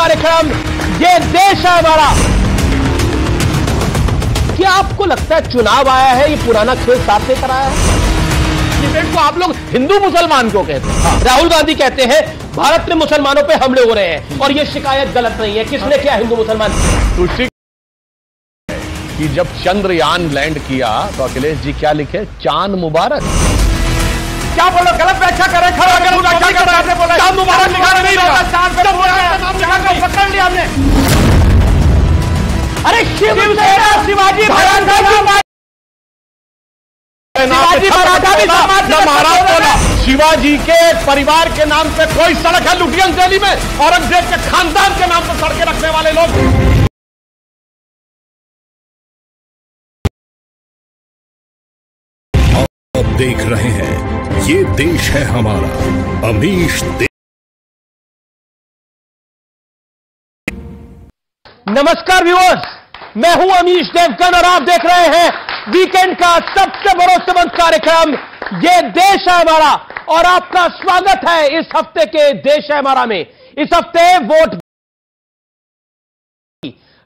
कार्यक्रम ये देश है हमारा। क्या आपको लगता है चुनाव आया है, ये पुराना खेल साथ लेकर आया है? डिबेट को आप लोग हिंदू मुसलमान क्यों कहते हैं? राहुल गांधी कहते हैं भारत में मुसलमानों पे हमले हो रहे हैं और ये शिकायत गलत नहीं है। किसने किया? हिंदू मुसलमान। तुलसी कि जब चंद्रयान लैंड किया तो अखिलेश जी क्या लिखे? चांद मुबारक। क्या बोलो? गलत व्याख्या करें, चांद मुबारक लिखा नहीं रहा, चांद पे पकड़ लिया हमने। अरे शिवाजी महाराज शिवाजी के परिवार के नाम पे कोई सड़क है लुटियन दिल्ली में? औरंगजेब के खानदान के नाम पर सड़कें रखने वाले लोग। आप देख रहे हैं ये देश है हमारा। अमीश नमस्कार व्यूअर्स, मैं हूं अमीश देवगन और आप देख रहे हैं वीकेंड का सबसे भरोसेमंद कार्यक्रम ये देश है हमारा। और आपका स्वागत है इस हफ्ते के देश है हमारा में। इस हफ्ते वोट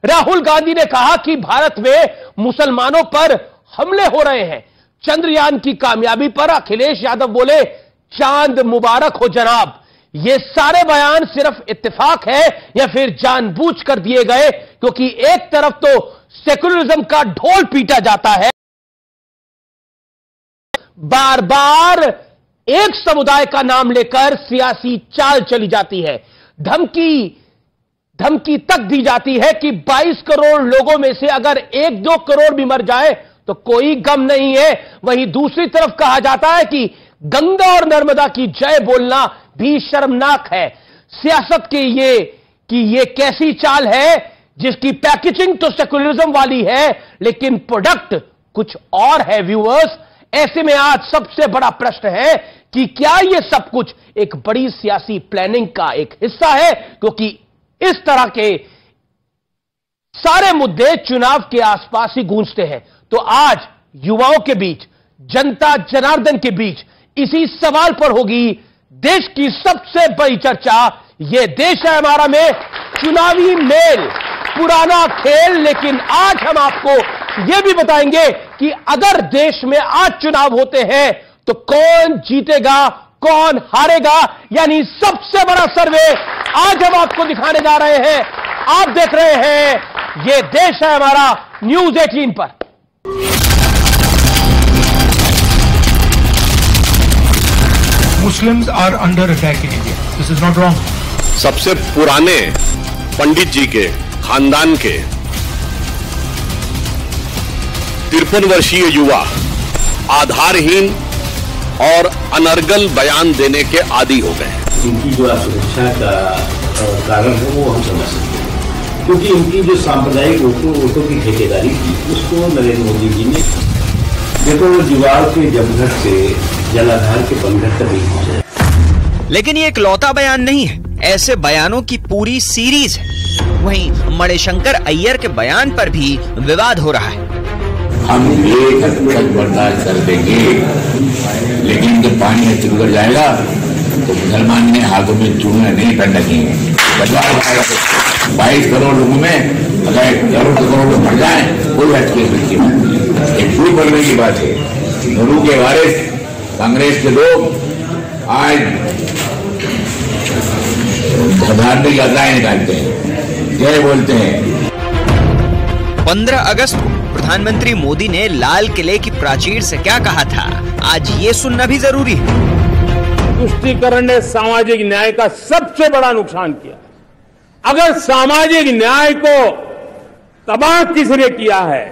राहुल गांधी ने कहा कि भारत में मुसलमानों पर हमले हो रहे हैं। चंद्रयान की कामयाबी पर अखिलेश यादव बोले चांद मुबारक हो जनाब। ये सारे बयान सिर्फ इत्तेफाक है या फिर जानबूझकर दिए गए? क्योंकि एक तरफ तो सेकुलरिज्म का ढोल पीटा जाता है, बार बार एक समुदाय का नाम लेकर सियासी चाल चली जाती है, धमकी तक दी जाती है कि 22 करोड़ लोगों में से अगर 1-2 करोड़ भी मर जाए तो कोई गम नहीं है। वहीं दूसरी तरफ कहा जाता है कि गंगा और नर्मदा की जय बोलना भी शर्मनाक है। सियासत की ये कैसी चाल है जिसकी पैकेजिंग तो सेकुलरिज्म वाली है लेकिन प्रोडक्ट कुछ और है व्यूअर्स। ऐसे में आज सबसे बड़ा प्रश्न है कि क्या यह सब कुछ एक बड़ी सियासी प्लानिंग का एक हिस्सा है? क्योंकि इस तरह के सारे मुद्दे चुनाव के आसपास ही गूंजते हैं। तो आज युवाओं के बीच, जनता जनार्दन के बीच इसी सवाल पर होगी देश की सबसे बड़ी चर्चा। यह देश है हमारा में चुनावी मेल, पुराना खेल। लेकिन आज हम आपको यह भी बताएंगे कि अगर देश में आज चुनाव होते हैं तो कौन जीतेगा, कौन हारेगा, यानी सबसे बड़ा सर्वे आज हम आपको दिखाने जा रहे हैं। आप देख रहे हैं यह देश है हमारा न्यूज़ 18 पर। Muslims are under attack in India. This is not wrong. सबसे पुराने पंडित जी के खानदान के 53 वर्षीय युवा आधारहीन और अनर्गल बयान देने के आदी हो गए। इनकी जो असुरक्षा का कारण है वो हम समझ सकते हैं, क्योंकि इनकी जो सांप्रदायिक वोटों की ठेकेदारी थी उसको नरेंद्र मोदी जी ने, देखो, दीवार के जमघट से जलाधार के बंधन तक नहीं पहुंचे। लेकिन ये इकलौता बयान नहीं है, ऐसे बयानों की पूरी सीरीज है। वहीं मणिशंकर अय्यर के बयान पर भी विवाद हो रहा है। हम ये हद तक बर्दाश्त कर देंगे, लेकिन जब पानी उतर जाएगा तो मुसलमान ने हाथों में चूड़ियां नहीं पहन रखी हैं। 22 करोड़ लोगों में अगर करोड़ लोग मर जाए कोई हटके की बात नहीं, एक झूठ बोलने की बात है। नेहरू के वारिस कांग्रेस के लोग आज धार्मिक यात्राएं निकालते हैं, जय बोलते हैं। 15 अगस्त को प्रधानमंत्री मोदी ने लाल किले की प्राचीर से क्या कहा था, आज ये सुनना भी जरूरी है। तुष्टीकरण ने सामाजिक न्याय का सबसे बड़ा नुकसान किया। अगर सामाजिक न्याय को तबाह किसने किया है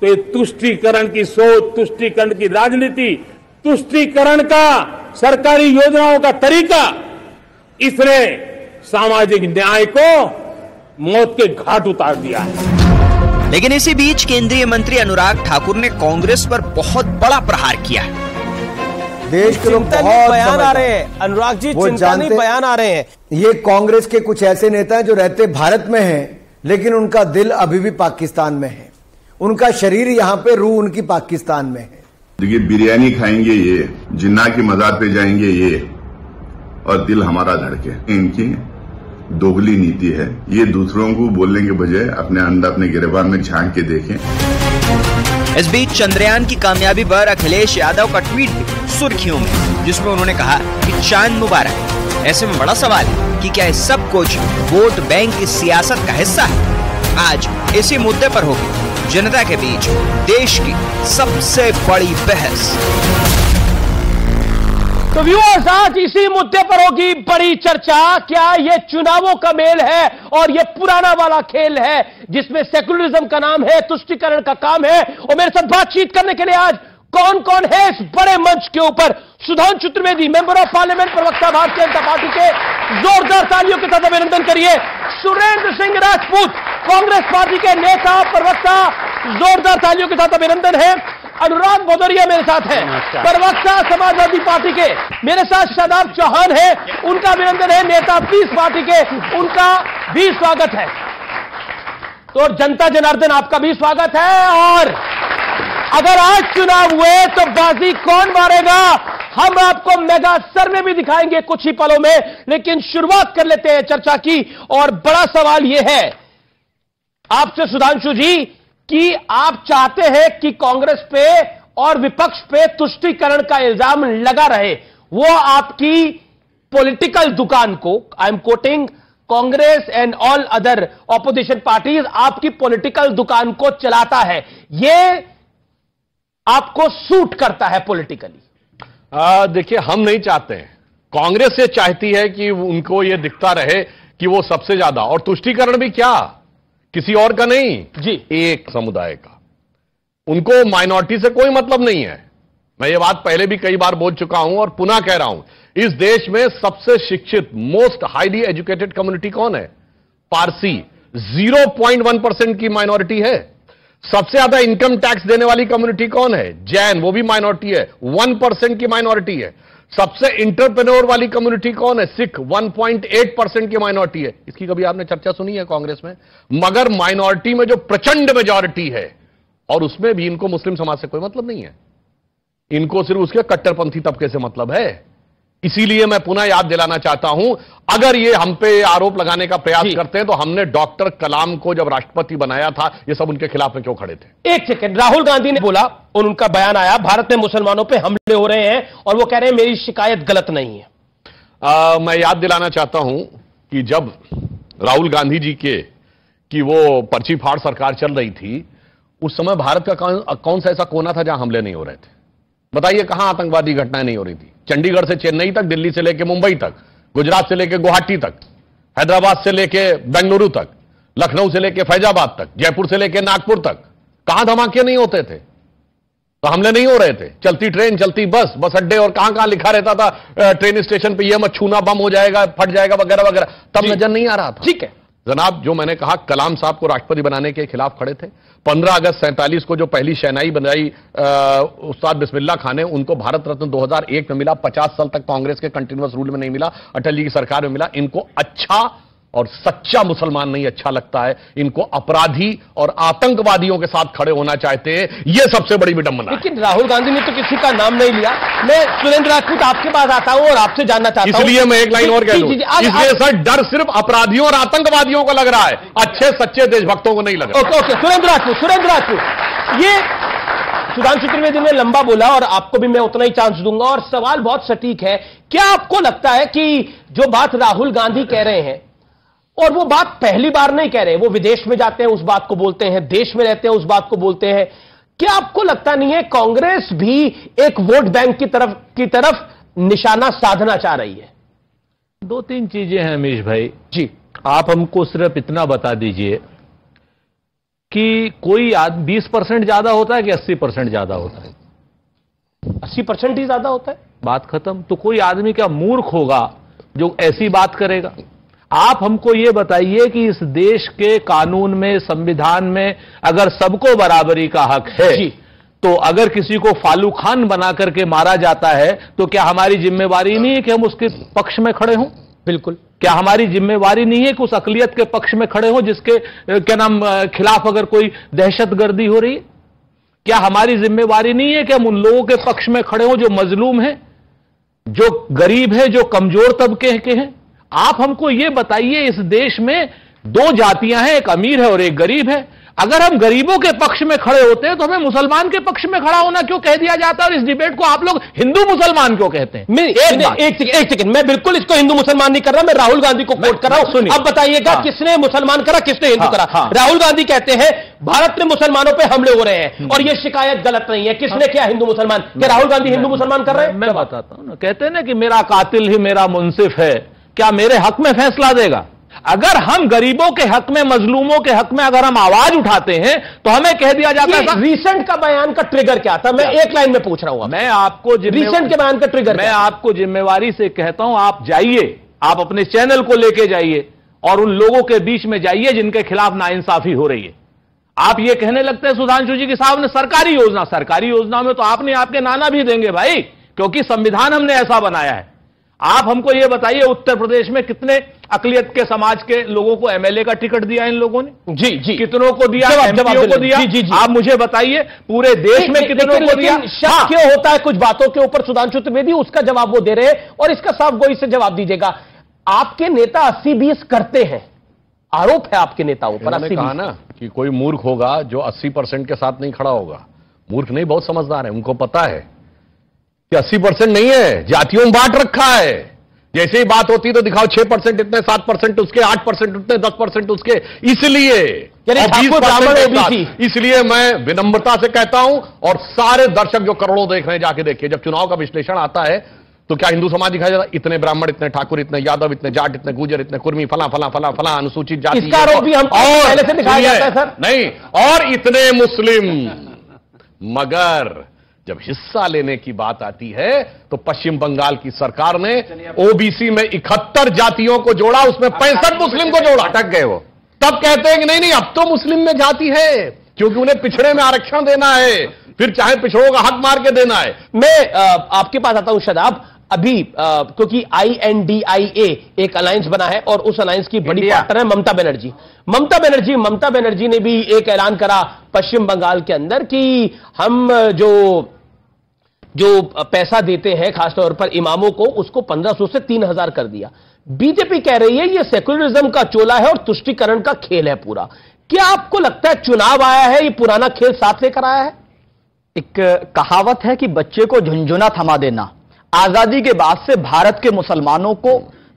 तो ये तुष्टीकरण की सोच, तुष्टीकरण की राजनीति, तुष्टीकरण का सरकारी योजनाओं का तरीका, इसने सामाजिक न्याय को मौत के घाट उतार दिया है। लेकिन इसी बीच केंद्रीय मंत्री अनुराग ठाकुर ने कांग्रेस पर बहुत बड़ा प्रहार किया है। देश के लोग बहुत बयान आ रहे हैं, अनुराग जी, चिंता नहीं बयान आ रहे हैं। ये कांग्रेस के कुछ ऐसे नेता हैं जो रहते भारत में हैं लेकिन उनका दिल अभी भी पाकिस्तान में है, उनका शरीर यहाँ पे, रूह उनकी पाकिस्तान में है। देखिए, बिरयानी खाएंगे ये, जिन्ना की मजार पे जाएंगे ये, और दिल हमारा धड़के। इनकी दोगली नीति है। ये दूसरों को बोलने के बजाय अपने अंदर अपने गिरबान में झांक के देखें। इस बीच चंद्रयान की कामयाबी पर अखिलेश यादव का ट्वीट भी सुर्खियों में, जिसमें उन्होंने कहा कि चांद मुबारक। ऐसे में बड़ा सवाल है कि क्या ये सब कुछ वोट बैंक की सियासत का हिस्सा है? आज इसी मुद्दे पर होगी जनता के बीच देश की सबसे बड़ी बहस। तो व्यूअर्स, आज इसी मुद्दे पर होगी बड़ी चर्चा। क्या यह चुनावों का मेल है और यह पुराना वाला खेल है जिसमें सेकुलरिज्म का नाम है, तुष्टीकरण का काम है? और मेरे साथ बातचीत करने के लिए आज कौन कौन है इस बड़े मंच के ऊपर? Sudhanshu Trivedi, member of parliament, प्रवक्ता भारतीय जनता पार्टी के, जोरदार तालियों के साथ अभिनंदन करिए। सुरेंद्र सिंह राजपूत, कांग्रेस पार्टी के नेता, प्रवक्ता, जोरदार तालियों के साथ अभिनंदन है। अनुराग भदौरिया मेरे साथ है, प्रवक्ता समाजवादी पार्टी के। मेरे साथ शादाब चौहान है, उनका अभिनंदन है। नेता पीस पार्टी के, उनका भी स्वागत है। तो जनता जनार्दन, आपका भी स्वागत है। और अगर आज चुनाव हुए तो बाजी कौन मारेगा, हम आपको मेगा सर्वे भी दिखाएंगे कुछ ही पलों में। लेकिन शुरुआत कर लेते हैं चर्चा की। और बड़ा सवाल यह है आपसे सुधांशु जी कि आप चाहते हैं कि कांग्रेस पे और विपक्ष पे तुष्टीकरण का इल्जाम लगा रहे। वो आपकी पॉलिटिकल दुकान को, I am quoting Congress and all other opposition parties, आपकी पॉलिटिकल दुकान को चलाता है। ये आपको सूट करता है पॉलिटिकली? देखिए, हम नहीं चाहते हैं। कांग्रेस ये चाहती है कि उनको ये दिखता रहे कि वो सबसे ज्यादा, और तुष्टीकरण भी क्या, किसी और का नहीं जी, एक समुदाय का। उनको माइनॉरिटी से कोई मतलब नहीं है। मैं ये बात पहले भी कई बार बोल चुका हूं और पुनः कह रहा हूं, इस देश में सबसे शिक्षित, मोस्ट हाईली एजुकेटेड कम्युनिटी कौन है? पारसी। 0.1% की माइनॉरिटी है। सबसे ज्यादा इनकम टैक्स देने वाली कम्युनिटी कौन है? जैन, वो भी माइनॉरिटी है, 1% की माइनॉरिटी है। सबसे इंटरप्रेन्योर वाली कम्युनिटी कौन है? सिख, 1.8% की माइनॉरिटी है। इसकी कभी आपने चर्चा सुनी है कांग्रेस में? मगर माइनॉरिटी में जो प्रचंड मेजॉरिटी है, और उसमें भी इनको मुस्लिम समाज से कोई मतलब नहीं है। इनको सिर्फ उसके कट्टरपंथी तबके से मतलब है। इसीलिए मैं पुनः याद दिलाना चाहता हूं, अगर ये हम पे आरोप लगाने का प्रयास करते हैं तो हमने डॉक्टर कलाम को जब राष्ट्रपति बनाया था, ये सब उनके खिलाफ में क्यों खड़े थे? एक सेकंड, राहुल गांधी ने बोला और उनका बयान आया, भारत में मुसलमानों पे हमले हो रहे हैं, और वो कह रहे हैं मेरी शिकायत गलत नहीं है। मैं याद दिलाना चाहता हूं कि जब राहुल गांधी जी की वो पर्ची फाड़ सरकार चल रही थी, उस समय भारत का कौन सा ऐसा कोना था जहां हमले नहीं हो रहे थे? बताइए, कहां आतंकवादी घटनाएं नहीं हो रही थी? चंडीगढ़ से चेन्नई तक, दिल्ली से लेकर मुंबई तक, गुजरात से लेकर गुवाहाटी तक, हैदराबाद से लेकर बेंगलुरु तक, लखनऊ से लेकर फैजाबाद तक, जयपुर से लेकर नागपुर तक, कहां धमाके नहीं होते थे? तो हमले नहीं हो रहे थे? चलती ट्रेन, चलती बस, बस अड्डे, और कहां कहां लिखा रहता था ट्रेन स्टेशन पे, ये मत छूना, बम हो जाएगा, फट जाएगा, वगैरह वगैरह, तब नजर नहीं आ रहा था। ठीक है जनाब, जो मैंने कहा, कलाम साहब को राष्ट्रपति बनाने के खिलाफ खड़े थे। 15 अगस्त 47 को जो पहली शहनाई बनाई उस्ताद बिस्मिल्लाह खान ने, उनको भारत रत्न 2001 में मिला। 50 साल तक कांग्रेस के कंटिन्यूअस रूल में नहीं मिला, अटल जी की सरकार में मिला। इनको अच्छा और सच्चा मुसलमान नहीं अच्छा लगता है, इनको अपराधी और आतंकवादियों के साथ खड़े होना चाहते हैं। यह सबसे बड़ी विडंबना। लेकिन राहुल गांधी ने तो किसी का नाम नहीं लिया। मैं सुरेंद्र राजपूत आपके पास आता हूं और आपसे जानना चाहता हूं, इसलिए मैं एक लाइन और कह दूं, इसलिए सर डर सिर्फ अपराधियों और आतंकवादियों को लग रहा है, अच्छे सच्चे देशभक्तों को नहीं लग रहा। ओके, सुरेंद्र राजपूत, ये सुधांशु त्रिवेदी ने लंबा बोला और आपको भी मैं उतना ही चांस दूंगा, और सवाल बहुत सटीक है। क्या आपको लगता है कि जो बात राहुल गांधी कह रहे हैं, और वो बात पहली बार नहीं कह रहे, वो विदेश में जाते हैं उस बात को बोलते हैं, देश में रहते हैं उस बात को बोलते हैं, क्या आपको लगता नहीं है कांग्रेस भी एक वोट बैंक की तरफ निशाना साधना चाह रही है? 2-3 चीजें हैं अमीश भाई जी। आप हमको सिर्फ इतना बता दीजिए कि कोई 20% ज्यादा होता है कि 80% ज्यादा होता है? 80% ही ज्यादा होता है, बात खत्म। तो कोई आदमी क्या मूर्ख होगा जो ऐसी बात करेगा? आप हमको ये बताइए कि इस देश के कानून में, संविधान में अगर सबको बराबरी का हक है, तो अगर किसी को फालू खान बना करके मारा जाता है तो क्या हमारी जिम्मेवारी नहीं है कि हम उसके पक्ष में खड़े हों? बिल्कुल। क्या हमारी जिम्मेवारी नहीं है कि उस अकलियत के पक्ष में खड़े हों जिसके खिलाफ अगर कोई दहशतगर्दी हो रही है? क्या हमारी जिम्मेवारी नहीं है कि हम उन लोगों के पक्ष में खड़े हों जो मजलूम हैं, जो गरीब हैं, जो कमजोर तबके के हैं? आप हमको ये बताइए, इस देश में दो जातियां हैं, एक अमीर है और एक गरीब है। अगर हम गरीबों के पक्ष में खड़े होते हैं तो हमें मुसलमान के पक्ष में खड़ा होना क्यों कह दिया जाता है? और इस डिबेट को आप लोग हिंदू मुसलमान क्यों कहते हैं? एक सेकंड, मैं बिल्कुल इसको हिंदू मुसलमान नहीं कर रहा, मैं राहुल गांधी को कोट कर रहा हूं। अब बताइएगा, किसने मुसलमान करा, किसने हिंदू करा? राहुल गांधी कहते हैं भारत में मुसलमानों पर हमले हो रहे हैं और यह शिकायत गलत नहीं है। किसने किया? हिंदू मुसलमान। क्या राहुल गांधी हिंदू मुसलमान कर रहे हैं? मैं बताता हूं ना, कहते हैं ना कि मेरा कातिल ही मेरा मुंसिफ है, क्या मेरे हक में फैसला देगा? अगर हम गरीबों के हक में, मजलूमों के हक में अगर हम आवाज उठाते हैं तो हमें कह दिया जाता है। रीसेंट का बयान का ट्रिगर क्या था? मैं एक लाइन में पूछ रहा हूं। मैं आपको रीसेंट के बयान का ट्रिगर, मैं आपको जिम्मेवारी से कहता हूं, आप जाइए, आप अपने चैनल को लेके जाइए और उन लोगों के बीच में जाइए जिनके खिलाफ नाइंसाफी हो रही है। आप ये कहने लगते हैं सुधांशु जी कि साहब ने सरकारी योजना में तो आपने आपके नाना भी देंगे भाई, क्योंकि संविधान हमने ऐसा बनाया है। आप हमको ये बताइए, उत्तर प्रदेश में कितने अकलियत के समाज के लोगों को एमएलए का टिकट दिया इन लोगों ने? जी कितनों को दिया? एमपीओ को दिया? जी। आप मुझे बताइए पूरे देश में कितनों को दिया? शक क्यों होता है कुछ बातों के ऊपर? सुधांशु त्रिवेदी उसका जवाब वो दे रहे हैं और इसका साफ गोई से जवाब दीजिएगा। आपके नेता 80-20 करते हैं, आरोप है आपके नेताओं पर। मैंने कहा ना कि कोई मूर्ख होगा जो 80% के साथ नहीं खड़ा होगा। मूर्ख नहीं, बहुत समझदार है, उनको पता है कि 80% नहीं है, जातियों में बांट रखा है। जैसे ही बात होती तो दिखाओ 6% इतने, 7% उसके, 8% उतने, 10% उसके। इसलिए 20%, इसलिए मैं विनम्रता से कहता हूं और सारे दर्शक जो करोड़ों देख रहे हैं जाके देखिए, जब चुनाव का विश्लेषण आता है तो क्या हिंदू समाज दिखाया जाता है? इतने ब्राह्मण, इतने ठाकुर, इतने यादव, इतने जाट, इतने गुजर, इतने कुर्मी, फला फला फला फला अनुसूचित जाति, इसका आरोप भी हम पहले से दिखाया जाता है सर। नहीं, और इतने मुस्लिम। मगर जब हिस्सा लेने की बात आती है तो पश्चिम बंगाल की सरकार ने ओबीसी में 71 जातियों को जोड़ा, उसमें 65 मुस्लिम को जोड़ा। अटक गए वो। तब कहते हैं कि नहीं नहीं, अब तो मुस्लिम में जाति है, क्योंकि उन्हें पिछड़े में आरक्षण देना है, फिर चाहे पिछड़ों का हक मार के देना है। मैं आपके पास आता हूं शादाब। अभी क्योंकि INDIA एक अलायंस बना है और उस अलायंस की बड़ी पार्टनर है ममता बनर्जी। ममता बनर्जी ने भी एक ऐलान करा पश्चिम बंगाल के अंदर कि हम जो पैसा देते हैं खासतौर पर इमामों को, उसको 1500 से 3000 कर दिया। बीजेपी कह रही है ये सेक्युलरिज्म का चोला है और तुष्टीकरण का खेल है पूरा। क्या आपको लगता है चुनाव आया है, ये पुराना खेल साथ लेकर आया है? एक कहावत है कि बच्चे को झुनझुना थमा देना। आजादी के बाद से भारत के मुसलमानों को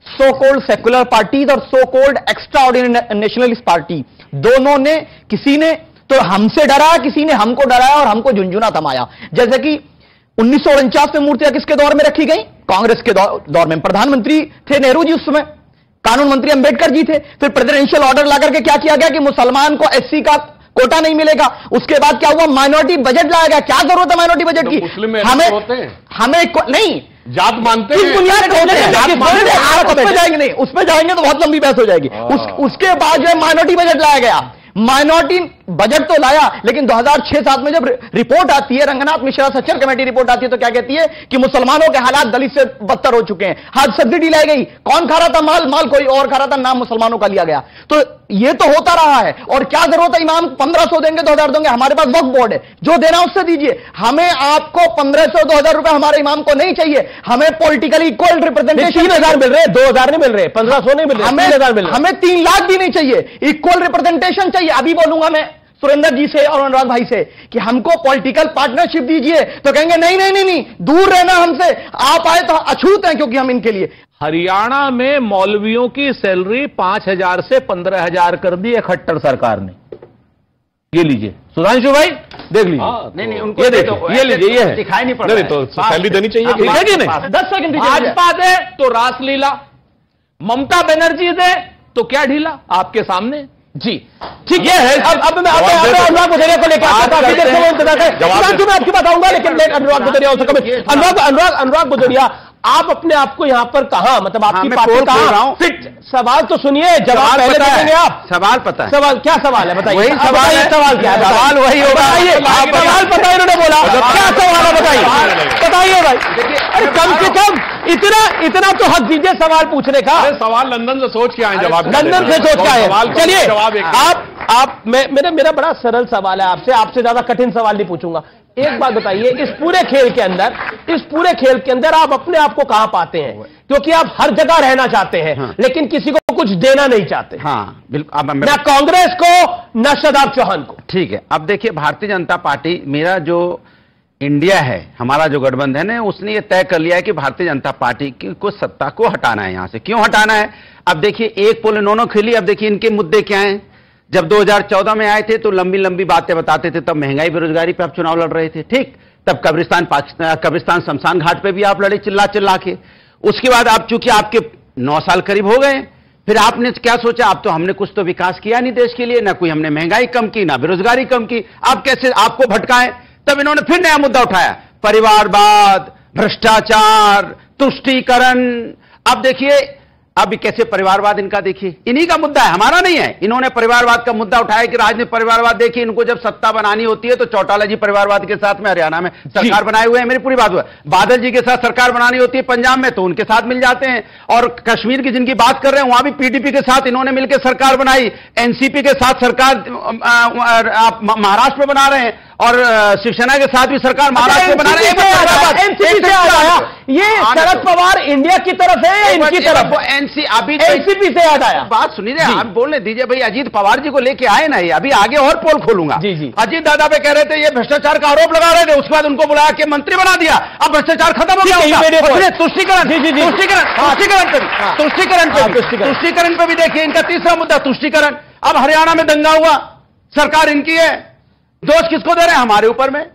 सो कोल्ड सेकुलर पार्टीज और so called extraordinary nationalist party, दोनों ने, किसी ने तो हमसे डराया, किसी ने हमको डराया और हमको झुनझुना थमाया। जैसे कि 1949 में मूर्तियां किसके दौर में रखी गई? कांग्रेस के दौर में। प्रधानमंत्री थे नेहरू जी उस समय, कानून मंत्री अंबेडकर जी थे। फिर प्रेसिडेंशियल ऑर्डर लाकर के क्या किया गया कि मुसलमान को SC का कोटा नहीं मिलेगा। उसके बाद क्या हुआ? माइनॉरिटी बजट लाया गया। क्या जरूरत है माइनॉरिटी बजट की? हमें नहीं, जात मानते हैं, बुनियाद उसमें जाएंगे नहीं, उसमें जाएंगे तो बहुत लंबी बहस हो जाएगी। उसके बाद जो है माइनॉरिटी बजट लाया गया। माइनॉरिटी बजट तो लाया, लेकिन 2006-7 में जब रिपोर्ट आती है, रंगनाथ मिश्रा सच्चर कमेटी रिपोर्ट आती है, तो क्या कहती है कि मुसलमानों के हालात दलित से बदतर हो चुके हैं। हर सब्सिडी लाई गई, कौन खा रहा था माल कोई और खा रहा था, नाम मुसलमानों का लिया गया। तो ये तो होता रहा है। और क्या जरूरत है? इमाम 1500 देंगे, 2000 देंगे, हमारे पास वक्फ बोर्ड है, जो देना उससे दीजिए। हमें आपको 1500, 2000 रुपए हमारे इमाम को नहीं चाहिए। हमें पॉलिटिकली इक्वल रिप्रेजेंटेशन। 3000 मिल रहे, 2000 नहीं मिल रहे, 1500 नहीं मिल रहे, 3000 मिल रहे। हमें 3 लाख भी नहीं चाहिए, इक्वल रिप्रेजेंटेशन चाहिए। अभी बोलूंगा मैं सुरेंद्र जी से और अनुराग भाई से कि हमको पॉलिटिकल पार्टनरशिप दीजिए, तो कहेंगे नहीं नहीं नहीं नहीं, दूर रहना हमसे, आप आए तो अछूत हैं, क्योंकि हम इनके लिए। हरियाणा में मौलवियों की सैलरी 5000 से 15000 कर दी है खट्टर सरकार ने। ये लीजिए सुधांशु भाई, देख लीजिए। नहीं उनको ये देखिए, ये लीजिए, ये है, दिखाई नहीं पड़ रहा है। तो सैलरी देनी चाहिए कि नहीं? 10 सेकंड। भाजपा दे तो रासलीला, ममता बनर्जी दे तो क्या ढीला आपके सामने जी। ठीक है। अब मैं अनुराग बुधरिया को लेकर मैं आपकी बताऊंगा, लेकिन अनुराग बुधरिया हो सके। अनुराग बुधरिया, आप अपने आप को यहां पर कहां, मतलब आपकी पार्टी कहां फिट? सवाल तो सुनिए, जवाब पहले देंगे आप। सवाल पता है? सवाल क्या सवाल है बताइए? वही सवाल है। सवाल क्या है? सवाल वही होगा। सवाल पता है, इन्होंने बोला क्या सवाल है बताइए भाई। अरे कम से कम इतना तो हक दीजिए सवाल पूछने का। सवाल लंदन से सोच के आए, जवाब लंदन से सोच के आए। चलिए आप मेरा बड़ा सरल सवाल है आपसे ज्यादा कठिन सवाल नहीं पूछूंगा। एक बात बताइए, इस पूरे खेल के अंदर आप अपने आप को कहां पाते हैं? क्योंकि आप हर जगह रहना चाहते हैं, लेकिन किसी को कुछ देना नहीं चाहते। हाँ बिल्कुल, ना कांग्रेस को ना शादाब चौहान को। ठीक है, अब देखिए भारतीय जनता पार्टी, मेरा जो इंडिया है, हमारा जो गठबंधन है, उसने ये तय कर लिया है कि भारतीय जनता पार्टी की को सत्ता को हटाना है यहां से। क्यों हटाना है? अब देखिए एक पोल इन्होंने खेली, अब देखिए इनके मुद्दे क्या हैं। जब 2014 में आए थे तो लंबी लंबी बातें बताते थे, तब महंगाई बेरोजगारी पे आप चुनाव लड़ रहे थे, ठीक। तब कब्रिस्तान शमशान घाट पे भी आप लड़े चिल्ला चिल्ला के। उसके बाद आप चूंकि आपके 9 साल करीब हो गए, फिर आपने क्या सोचा, अब तो हमने कुछ तो विकास किया नहीं देश के लिए, ना कोई हमने महंगाई कम की, ना बेरोजगारी कम की, आप कैसे आपको भटकाएं। तब इन्होंने फिर नया मुद्दा उठाया, परिवारवाद, भ्रष्टाचार, तुष्टीकरण। अब देखिए अब कैसे परिवारवाद इनका, देखिए इन्हीं का मुद्दा है, हमारा नहीं है। इन्होंने परिवारवाद का मुद्दा उठाया कि राजनीतिक परिवारवाद, देखिए इनको जब सत्ता बनानी होती है तो चौटाला जी परिवारवाद के साथ में हरियाणा में सरकार बनाए हुए हैं, मेरी पूरी बात हुआ। बादल जी के साथ सरकार बनानी होती है पंजाब में तो उनके साथ मिल जाते हैं, और कश्मीर की जिनकी बात कर रहे हैं वहां भी पीडीपी के साथ इन्होंने मिलकर सरकार बनाई, एनसीपी के साथ सरकार आप महाराष्ट्र में बना रहे हैं, और शिवसेना के साथ भी सरकार महाराष्ट्र में बना रहे हैं। ये शरद पवार इंडिया की तरफ है या इनकी तरफ? अभी एनसीपी से याद आया, बात सुनिए, आप बोलने दीजिए भाई। अजीत पवार जी को लेके आए ना, ये अभी आगे और पोल खोलूंगा। जी जी, अजीत दादा पे कह रहे थे ये भ्रष्टाचार का आरोप लगा रहे थे, उसके बाद उनको बुलाया के मंत्री बना दिया, अब भ्रष्टाचार खत्म हो गया। तुष्टीकरण तुष्टीकरण पे भी देखिए इनका तीसरा मुद्दा तुष्टीकरण। अब हरियाणा में दंगा हुआ, सरकार इनकी है, दोष किसको दे रहे हैं? हमारे ऊपर में,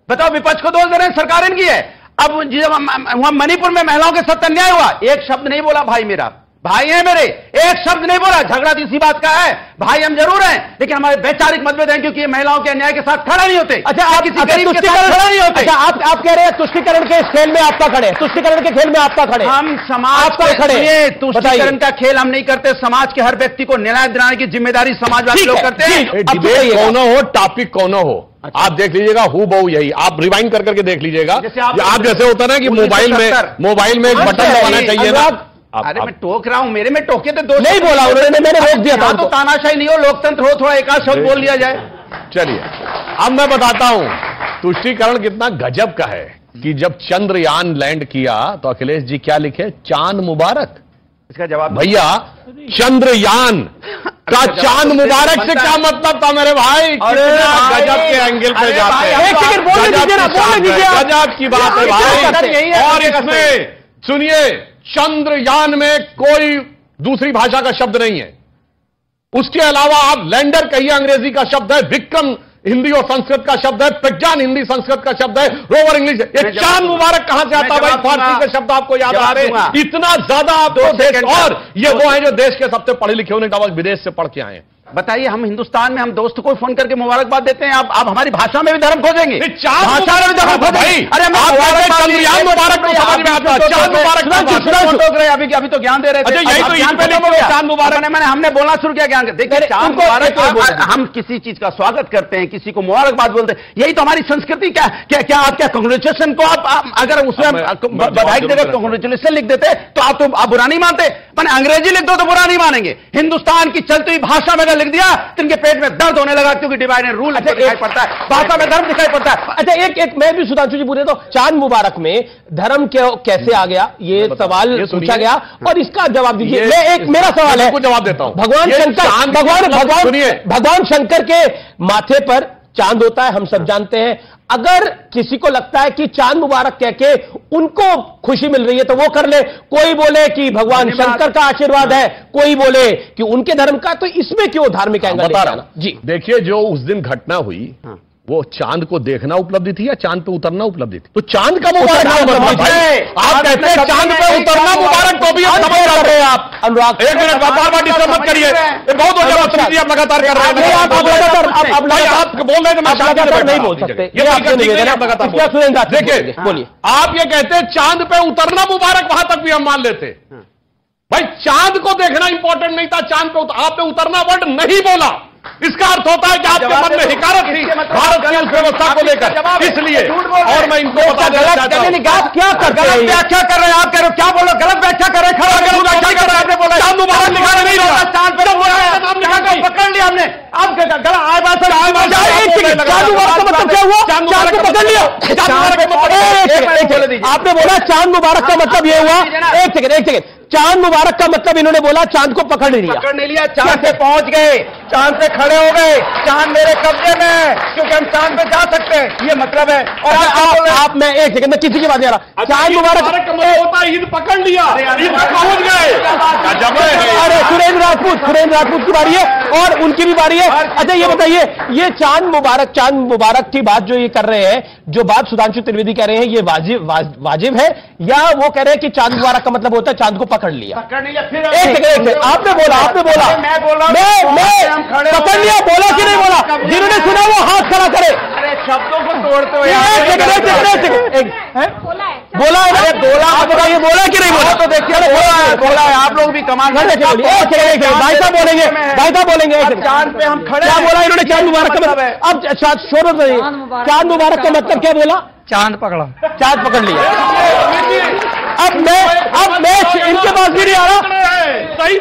बताओ विपक्ष को दोष दे रहे हैं, सरकार इनकी है। अब जब वहां मणिपुर में महिलाओं के साथ अन्याय हुआ, एक शब्द नहीं बोला भाई, मेरा भाई है मेरे, एक शब्द नहीं बोला। झगड़ा तो इसी बात का है, भाई हम जरूर हैं, लेकिन हमारे वैचारिक मतभेद हैं, क्योंकि ये महिलाओं के अन्याय के साथ खड़ा नहीं होते। अच्छा, आप किसी गरीब के साथ खड़ा नहीं होते। अच्छा, आप कह रहे हैं तुष्टीकरण के खेल में आपका खड़े, तुष्टीकरण के खेल में आपका खड़े, हम समाज पर खड़े। तुष्टीकरण का खेल हम नहीं करते, समाज के हर व्यक्ति को न्याय दिलाने की जिम्मेदारी समाजवादी लोग करते हैं। डिबेट कौन हो, टॉपिक कौन हो, आप देख लीजिएगा हु बहु यही, आप रिवाइंड कर करके देख लीजिएगा। आप जैसे होता ना कि मोबाइल में एक बटन दबाना चाहिए ना। अरे मैं टोक रहा हूं, मेरे में टोके तो दो नहीं बोला उन्होंने, मैंने रोक दिया था। तो तानाशाही नहीं हो, लोकतंत्र हो, थोड़ा एकाध शब्द बोल लिया जाए। चलिए अब मैं बताता हूं तुष्टीकरण कितना गजब का है कि जब चंद्रयान लैंड किया तो अखिलेश जी क्या लिखे, चांद मुबारक। इसका जवाब भैया, चंद्रयान का चांद मुबारक से क्या मतलब था मेरे भाई? गजब के एंगल पे जाते हैं, गजब की बात है भाई। और इसमें सुनिए, चंद्रयान में कोई दूसरी भाषा का शब्द नहीं है, उसके अलावा आप लैंडर कहिए अंग्रेजी का शब्द है, विक्रम हिंदी और संस्कृत का शब्द है, प्रज्ञान हिंदी संस्कृत का शब्द है, रोवर इंग्लिश। ये चांद मुबारक कहां से आता है भाई? फारसी के शब्द आपको याद आ रहे हैं? इतना ज्यादा आपको देश, और ये वो है जो देश के सबसे पढ़े लिखे होने का विदेश से पढ़ के आए हैं। बताइए, हम हिंदुस्तान में हम दोस्त को फोन करके मुबारकबाद देते हैं, आप हमारी भाषा में भी धर्म खोजेंगे, भाषा में भी धर्म खोजेंगे। अरे चंद्रयान मुबारक तो समझ में आता है, चांद मुबारक अभी तो ज्ञान दे रहे थे, यही तो ज्ञान चांद मुबारक मैंने हमने बोलना शुरू किया ज्ञान। देखिए चांद मुबारक, हम किसी चीज का स्वागत करते हैं, किसी को मुबारकबाद बोलते हैं, यही तो हमारी संस्कृति। क्या क्या क्या आप क्या कांग्रेचुलेशन को आप अगर उसमें बधाई की जगह कांग्रेचुलेशन लिख देते तो आप बुरा नहीं मानते, मैंने अंग्रेजी लिख दो तो बुरा नहीं मानेंगे। हिंदुस्तान की चलती हुई भाषा में लिख दिया तो इनके पेट में दर्द होने लगा, क्योंकि डिवाइड एंड रूल दिखाई पड़ता है, भाषा में धर्म दिखाई पड़ता है। अच्छा, एक मैं भी सुधांशु जी पूरे, तो चांद मुबारक में धर्म कैसे आ गया, ये सवाल पूछा गया, और इसका जवाब दीजिए। मेरा सवाल है, जवाब देता हूं। भगवान शंकर के माथे पर चांद होता है, हम सब जानते हैं। अगर किसी को लगता है कि चांद मुबारक कह के उनको खुशी मिल रही है तो वो कर ले। कोई बोले कि भगवान शंकर का आशीर्वाद है, कोई बोले कि उनके धर्म का, तो इसमें क्यों धार्मिक एंगल बता रहा हूं जी। देखिए, जो उस दिन घटना हुई वो चांद को देखना उपलब्धि थी या चांद पे उतरना उपलब्धि थी? तो चांद का मुबारक आप कहते हैं चांद पे उतरना मुबारक, तो भी आप समझ रहे हैं आप अनुराग। एक मिनट, बार डिस्टर्ब मत करिए, बहुत हो जाएगा, आप लगातार कर रहे हैं, आप बोल रहे हैं मैं लगातार नहीं बोल सकते। देखिए, बोलिए, आप ये कहते हैं चांद पे उतरना मुबारक, वहां तक भी हम मान लेते भाई। चांद को देखना इंपॉर्टेंट नहीं था, चांद पे आपने उतरना वर्ड नहीं बोला, इसका अर्थ होता है कि आपके मन में हिकारत थी भारत की अर्थव्यवस्था को लेकर, इसलिए। और मैं इनको बता देना चाहता हूं, क्या गलत व्याख्या कर रहे हैं आप, कह रहे हो क्या बोलो, गलत व्याख्या कर रहे हैं, खड़ा व्याख्या कर रहे हैं, आपने बोला चांद मुबारक लिखा नहीं, चांद पे पकड़ लिया हमने। सामने। अब चांद मुबारक का मतलब क्या हुआ? चांद को पकड़ लिया। आपने बोला चांद मुबारक का मतलब ये हुआ, एक सेकंड, चांद मुबारक का मतलब इन्होंने बोला चांद को पकड़ नहीं लिया, चांद पे पहुंच गए, चांद पे खड़े हो गए, चांद मेरे कब्जे में है क्योंकि हम चांद पे जा सकते हैं, ये मतलब है। और आप मैं एक सेकंड में किसी की बात नहीं आ रहा, चांद मुबारक का मतलब होता है ईद पकड़ लिया, ईद पहुंच गए। अरे सुरेंद्र राजपूत की बारी है और उनकी भी बारी है। अच्छा ये बताइए, ये चांद मुबारक की बात जो ये कर रहे हैं, जो बात सुधांशु त्रिवेदी कह रहे हैं, ये वाजिब है या वो कह रहे हैं कि चांद मुबारक का मतलब होता है चांद को पकड़ लिया? फिर एक सेकंड, आपने बोला मैं बोल रहा हूं पकड़ लिया, बोला कि नहीं बोला? जिन्होंने सुना वो हाथ खड़ा करे। अरे शब्दों को तोड़ते हुए बोला है, बताइए बोला कि नहीं बोला? तो देखिए बोला है, आप लोग भी कमाल भाई साहब बोलेंगे चांद पे हम खड़े। क्या बोला इन्होंने? चांद मुबारक का मतलब है, अब शोर बताइए, चांद मुबारक का मतलब क्या बोला? चांद पकड़ लिया। अब मैं इनके पास भी नहीं आ रहा। सही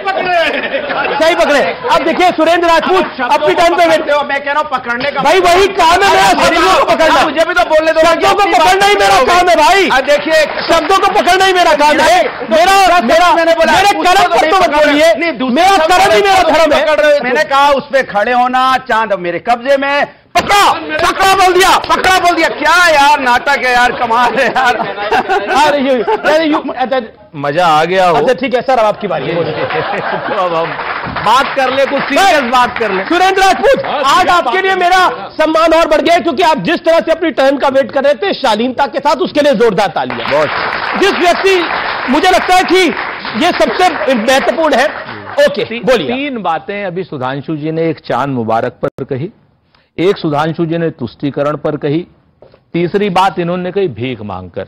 पकड़े। अब देखिए सुरेंद्र राजपूत अपनी टाइम पे बैठते हो, मैं कह रहा हूं पकड़ने का भाई वही काम है मेरा, शब्दों को पकड़ना। मुझे भी तो बोलने दो, शब्दों को पकड़ना ही मेरा काम है भाई। देखिए शब्दों को पकड़ना ही मेरा काम है। मेरे कर्म पर तो मत बोलिए, मेरा कर्म ही मेरा धर्म है। मैंने कहा उस पर खड़े होना, चांद मेरे कब्जे में, पकड़ा बोल दिया। क्या यार नाटक है यार, कमाल है यार। मजा आ गया हो। अच्छा ठीक है सर, अब आपकी बारी है। तो अब हम बात कर ले, कुछ सीरियस बात कर ले। सुरेंद्र राजपूत, आज आपके लिए मेरा सम्मान और बढ़ गया क्योंकि आप जिस तरह से अपनी टर्न का वेट कर रहे थे शालीनता के साथ, उसके लिए जोरदार तालियां। जिस व्यक्ति, मुझे लगता है कि ये सबसे महत्वपूर्ण है। ओके बोलिए। 3 बातें अभी सुधांशु जी ने एक चांद मुबारक पर कही, एक सुधांशु जी ने तुष्टीकरण पर कही, तीसरी बात इन्होंने कही भीख मांगकर।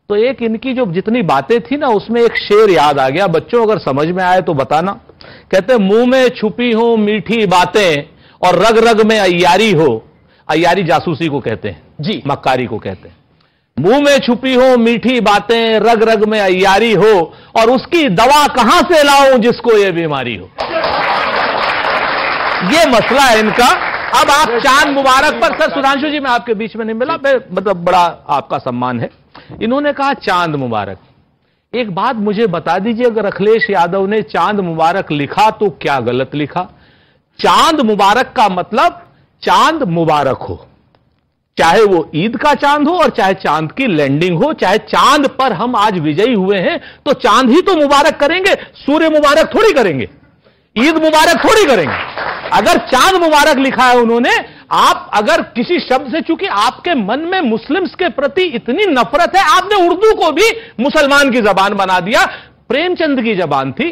तो एक इनकी जो जितनी बातें थी ना, उसमें एक शेर याद आ गया। बच्चों अगर समझ में आए तो बताना। कहते मुंह में छुपी हो मीठी बातें और रग रग में अय्यारी हो। अय्यारी जासूसी को कहते हैं जी, मक्कारी को कहते हैं। मुंह में छुपी हो मीठी बातें, रग रग में अय्यारी हो, और उसकी दवा कहां से लाऊं जिसको ये बीमारी हो। ये मसला है इनका। अब आप चांद मुबारक पर, सर सुधांशु जी मैं आपके बीच में नहीं मिला, मतलब बड़ा आपका सम्मान है। इन्होंने कहा चांद मुबारक। एक बात मुझे बता दीजिए, अगर अखिलेश यादव ने चांद मुबारक लिखा तो क्या गलत लिखा? चांद मुबारक का मतलब चांद मुबारक हो, चाहे वो ईद का चांद हो और चाहे चांद की लैंडिंग हो, चाहे चांद पर हम आज विजयी हुए हैं तो चांद ही तो मुबारक करेंगे, सूर्य मुबारक थोड़ी करेंगे, ईद मुबारक थोड़ी करेंगे। अगर चांद मुबारक लिखा है उन्होंने, आप अगर किसी शब्द से, चूंकि आपके मन में मुस्लिम्स के प्रति इतनी नफरत है, आपने उर्दू को भी मुसलमान की जबान बना दिया। प्रेमचंद की जबान थी,